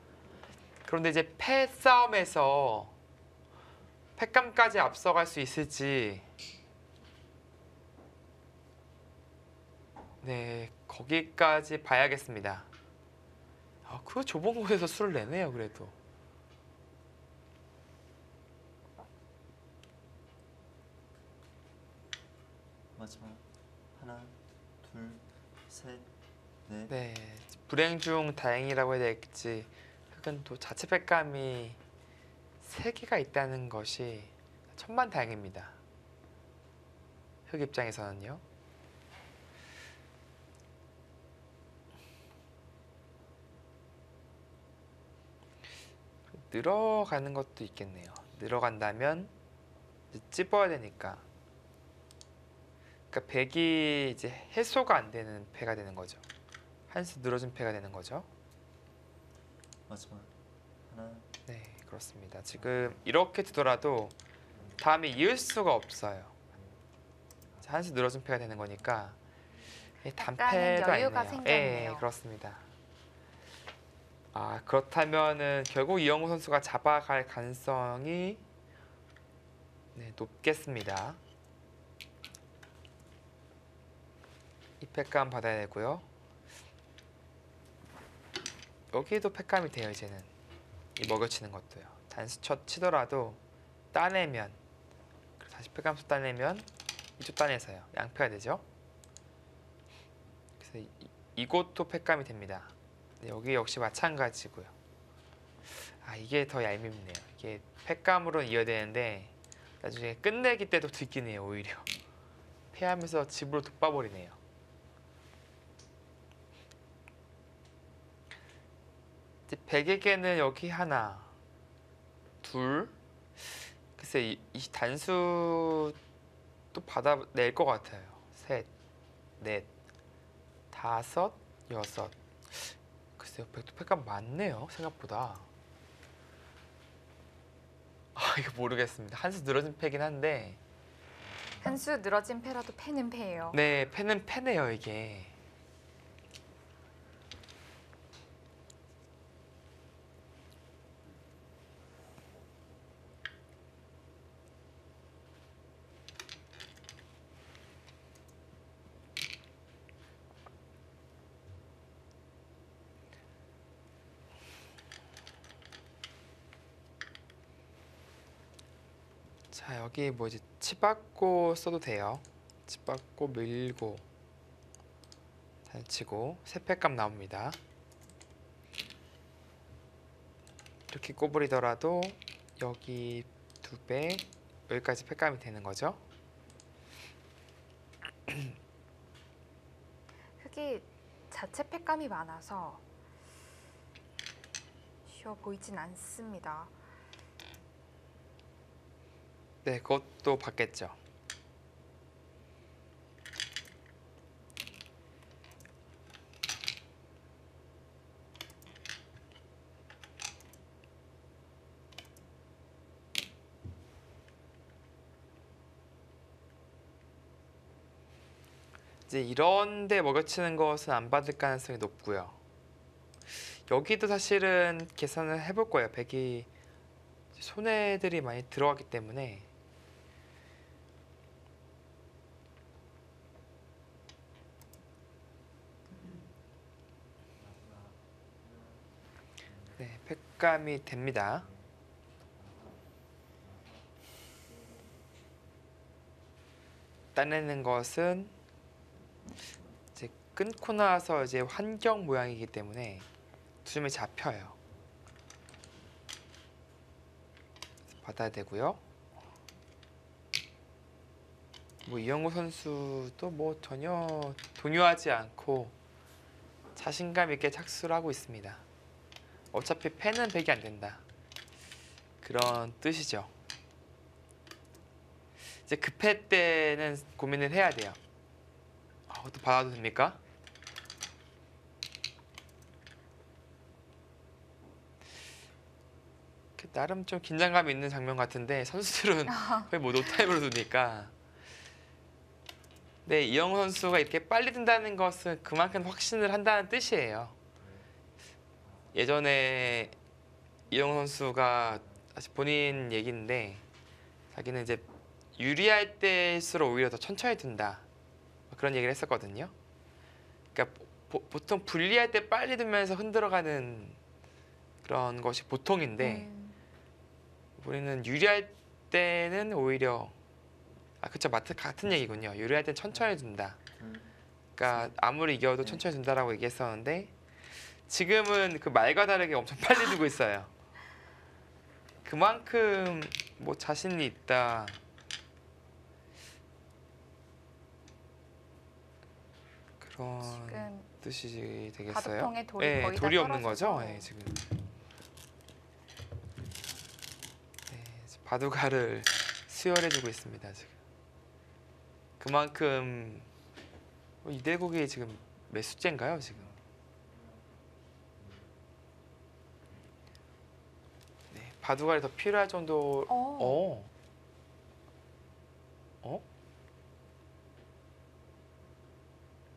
Speaker 2: 그런데 이제 패 싸움에서 패감까지 앞서갈 수 있을지, 네, 거기까지 봐야겠습니다. 그 좁은 곳에서 수를 내네요, 그래도.
Speaker 3: 마지막 하나, 둘, 셋, 넷,
Speaker 2: 네, 불행 중 다행이라고 해야 될지, 흑은 또 자체 패감이 3개가 있다는 것이 천만다행입니다. 흑 입장에서는요. 늘어가는 것도 있겠네요. 늘어간다면 이제 찝어야 되니까. 그러니까 백이 이제 해소가 안 되는 패가 되는 거죠. 한 수 늘어진 패가 되는 거죠.
Speaker 3: 마지막 하나,
Speaker 2: 네, 그렇습니다. 지금 이렇게 두더라도 다음에 이을 수가 없어요. 한 수 늘어진 패가 되는 거니까 단패도
Speaker 1: 여유가
Speaker 2: 아니네요.
Speaker 1: 생겼네요.
Speaker 2: 네, 그렇습니다. 그렇다면은 결국 이영호 선수가 잡아갈 가능성이 높겠습니다. 이 패감 받아야 되고요. 여기도 패감이 돼요. 이제는 이 먹여치는 것도요. 단수 첫 치더라도 따내면 다시 패감수 따내면 이쪽 따내서요. 양패가 되죠. 그래서 이곳도 패감이 됩니다. 여기 역시 마찬가지고요. 이게 더 얄밉네요. 이게 패감으로 이어야 되는데 나중에 끝내기 때도 들키네요. 오히려 패하면서 집으로 돋봐버리네요. 이제 백에게는 여기 하나, 둘, 글쎄 이 단수 또 받아낼 것 같아요. 셋, 넷, 다섯, 여섯. 글쎄요, 백도 패감 많네요. 생각보다. 이거 모르겠습니다. 한 수 늘어진 패긴 한데.
Speaker 1: 한 수 늘어진 패라도 패는 패예요.
Speaker 2: 네, 패는 패네요 이게. 자, 여기 뭐 이제 치받고 써도 돼요. 치받고 밀고 단치고 세패값 나옵니다. 이렇게 꼬부리더라도 여기 2배, 여기까지 패감이 되는 거죠.
Speaker 1: 흙이 자체 팩감이 많아서 쉬워 보이진 않습니다.
Speaker 2: 네, 그것도 받겠죠. 이제 이런데 먹여치는 것은 안 받을 가능성이 높고요. 여기도 사실은 계산을 해볼 거예요. 백이 손해들이 많이 들어가기 때문에. 네, 팩감이 됩니다. 따내는 것은 이제 끊고 나서 이제 환경 모양이기 때문에 두 점이 잡혀요. 받아야 되고요. 뭐 이영호 선수도 뭐 전혀 동요하지 않고 자신감 있게 착수를 하고 있습니다. 어차피 패는 백이 안 된다. 그런 뜻이죠. 이제 급할 때는 고민을 해야 돼요. 또 받아도 됩니까? 나름 좀 긴장감 있는 장면 같은데 선수들은 거의 뭐 노타임으로 두니까. 네, 이영호 선수가 이렇게 빨리 든다는 것은 그만큼 확신을 한다는 뜻이에요. 예전에 이영호 선수가 사실 본인 얘기인데 자기는 이제 유리할 때일수록 오히려 더 천천히 든다. 그런 얘기를 했었거든요. 그러니까 보통 불리할 때 빨리 두면서 흔들어가는 그런 것이 보통인데 우리는 유리할 때는 오히려 그쵸, 같은 얘기군요. 유리할 땐 천천히 둔다. 그러니까 아무리 이겨도 천천히 둔다라고 얘기했었는데 지금은 그 말과 다르게 엄청 빨리 두고 있어요. 그만큼 뭐 자신이 있다. 그런
Speaker 1: 지금
Speaker 2: 뜻이 되겠어요.
Speaker 1: 바둑통에 돌이
Speaker 2: 네,
Speaker 1: 거의 다
Speaker 2: 돌이 없는
Speaker 1: 떨어져서.
Speaker 2: 거죠. 네, 지금. 네, 바둑알을 수혈해주고 있습니다. 지금. 그만큼 이대국이 지금 몇 수째인가요? 지금. 네, 바둑알이 더 필요할 정도.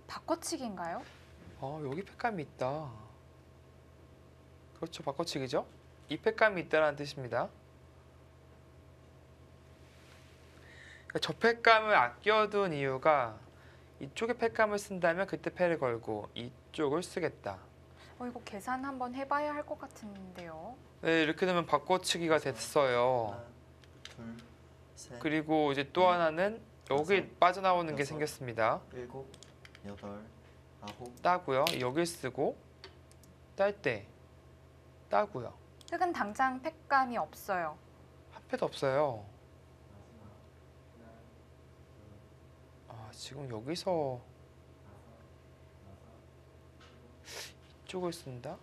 Speaker 1: 바꿔치기인가요?
Speaker 2: 여기 팩감이 있다. 그렇죠, 바꿔치기죠. 이 팩감이 있다는 뜻입니다. 저 팩감을 아껴둔 이유가 이쪽에 팩감을 쓴다면 그때 패를 걸고 이쪽을 쓰겠다.
Speaker 1: 이거 계산 한번 해봐야 할 것 같은데요.
Speaker 2: 네, 이렇게 되면 바꿔치기가 됐어요.
Speaker 3: 하나, 둘, 셋,
Speaker 2: 그리고 이제 또 하나는 여기 빠져나오는 게
Speaker 3: 여섯,
Speaker 2: 생겼습니다.
Speaker 3: 일곱, 여덟, 아홉.
Speaker 2: 따고요. 여기 쓰고 딸 때 따고요.
Speaker 1: 흙은 당장 팩감이 없어요.
Speaker 2: 한 패도 없어요. 지금 여기서 이쪽을 쓴다?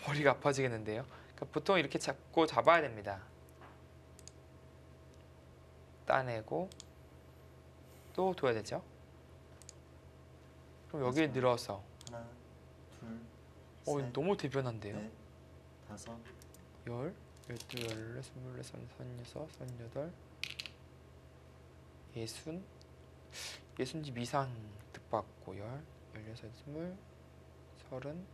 Speaker 2: 머리가 아파지겠는데요. 그러니까 보통 이렇게 잡고 잡아야 됩니다. 따내고 또 둬야 되죠. 그럼 여기에 늘어서
Speaker 3: 하나, 둘, 셋,
Speaker 2: 너무 대변한데요.
Speaker 3: 넷, 다섯,
Speaker 2: 열, 열두, 열넷, 스물넷, 서른여섯, 서른여덟, 예순집 이상 득받고 열여섯, 스물, 서른,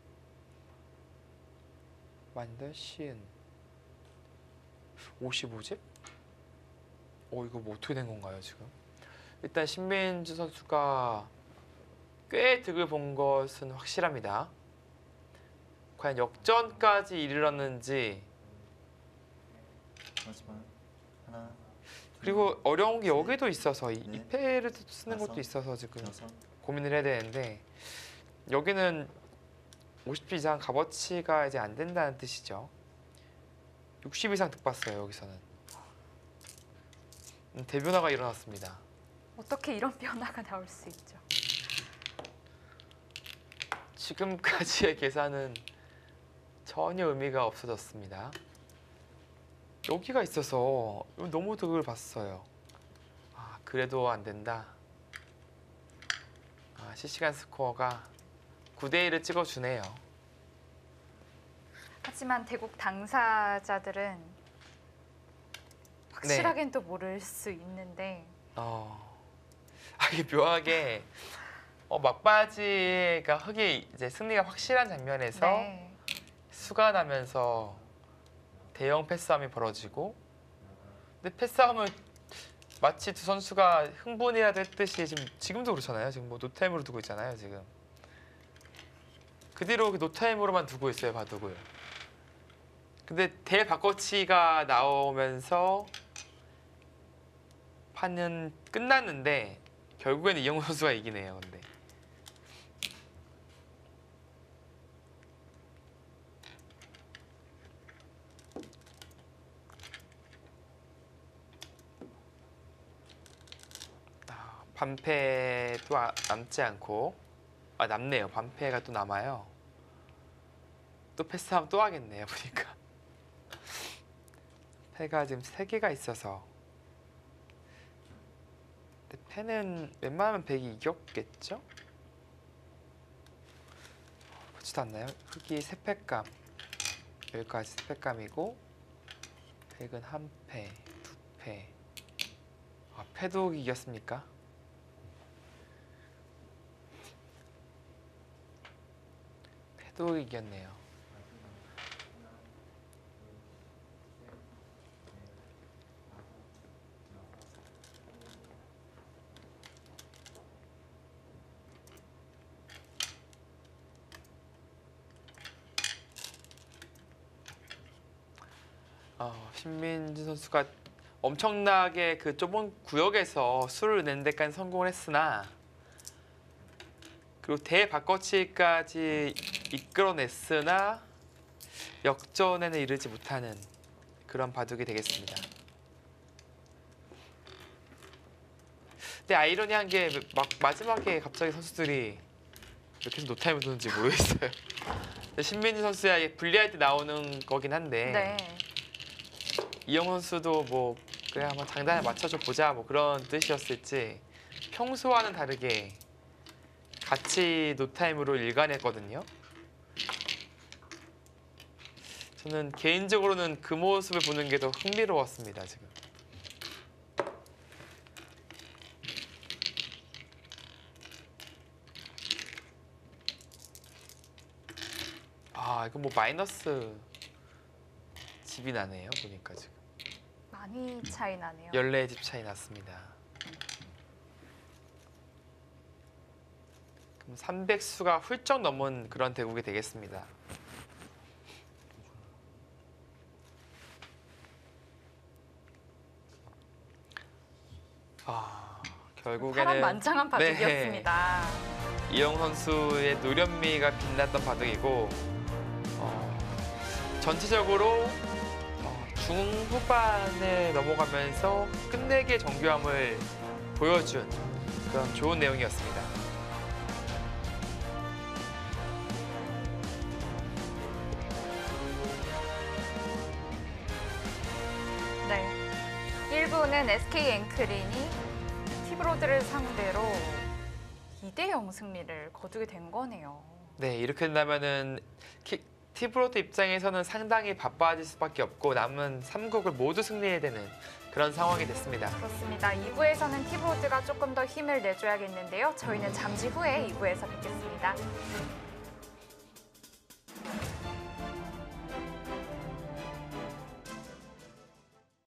Speaker 2: 만들, 시은, 55집? 이거 뭐 어떻게 된 건가요 지금? 일단 신민주 선수가 꽤 득을 본 것은 확실합니다. 과연 역전까지 이르렀는지
Speaker 3: 마지막 하나,
Speaker 2: 그리고 어려운 게 여기도 있어서 이
Speaker 3: 네.
Speaker 2: 패를 쓰는 것도
Speaker 3: 다섯,
Speaker 2: 있어서 지금
Speaker 3: 여섯,
Speaker 2: 고민을 해야 되는데 여기는 50 이상 값어치가 이제 안 된다는 뜻이죠. 60 이상 득봤어요 여기서는. 대변화가 일어났습니다.
Speaker 1: 어떻게 이런 변화가 나올 수 있죠?
Speaker 2: 지금까지의 계산은 전혀 의미가 없어졌습니다. 여기가 있어서 너무 득을 봤어요. 아, 그래도 안 된다. 아, 실시간 스코어가 9대1을 찍어주네요.
Speaker 1: 하지만 대국 당사자들은 확실하게는 또 모를 수 있는데
Speaker 2: 이게 묘하게 막바지가 흑이 이제 승리가 확실한 장면에서
Speaker 1: 네.
Speaker 2: 수가 나면서 대형 패싸움이 벌어지고, 근데 패싸움을 마치 두 선수가 흥분이라도 했듯이 지금도 그렇잖아요. 지금 뭐 노타임으로 두고 있잖아요. 지금 그 뒤로 노타임으로만 두고 있어요. 바둑을. 근데 대바꿔치기가 나오면서 판은 끝났는데 결국에는 이영호 선수가 이기네요. 근데 반패도 남지 않고 남네요. 반패가 또 남아요. 또 패스하면 또 하겠네요. 보니까 패가 지금 3개가 있어서. 근데 패는 웬만하면 100이 이겼겠죠? 그렇지도 않나요? 흑이 3패감, 여기까지 3패감이고 100은 1패, 2패. 패도 흑이 이겼습니까? 패도 흑이 이겼네요. 신민준 선수가 엄청나게 그 좁은 구역에서 수를 낸 데까지 성공을 했으나, 그리고 대바꿔치기까지 이끌어냈으나 역전에는 이르지 못하는 그런 바둑이 되겠습니다. 근데 아이러니한 게 마지막에 갑자기 선수들이 이렇게 해서 노타임을 두는지 모르겠어요. 신민준 선수야 불리할 때 나오는 거긴 한데
Speaker 1: 네.
Speaker 2: 이영호 선수도 뭐 그래 한번 장단에 맞춰줘 보자 뭐 그런 뜻이었을지 평소와는 다르게 같이 노타임으로 일관했거든요. 저는 개인적으로는 그 모습을 보는 게 더 흥미로웠습니다. 지금. 이거 뭐 마이너스 집이 나네요. 보니까 지금.
Speaker 1: 많이 차이 나네요.
Speaker 2: 14집 차이 났습니다. 그럼 300수가 훌쩍 넘은 그런 대국이 되겠습니다. 결국에는
Speaker 1: 파란만장한 바둑이었습니다.
Speaker 2: 이영 선수의 노련미가 빛났던 바둑이고 전체적으로 중후반에 넘어가면서 끝내기의 정교함을 보여준 그런 좋은 내용이었습니다.
Speaker 1: 네, 1부는 SK 앵크린이 티브로드를 상대로 2대0 승리를 거두게 된 거네요.
Speaker 2: 네, 이렇게 된다면은 티브로드 입장에서는 상당히 바빠질 수밖에 없고 남은 3국을 모두 승리해야 되는 그런 상황이 됐습니다.
Speaker 1: 그렇습니다. 2부에서는 티브로드가 조금 더 힘을 내줘야겠는데요. 저희는 잠시 후에 2부에서 뵙겠습니다.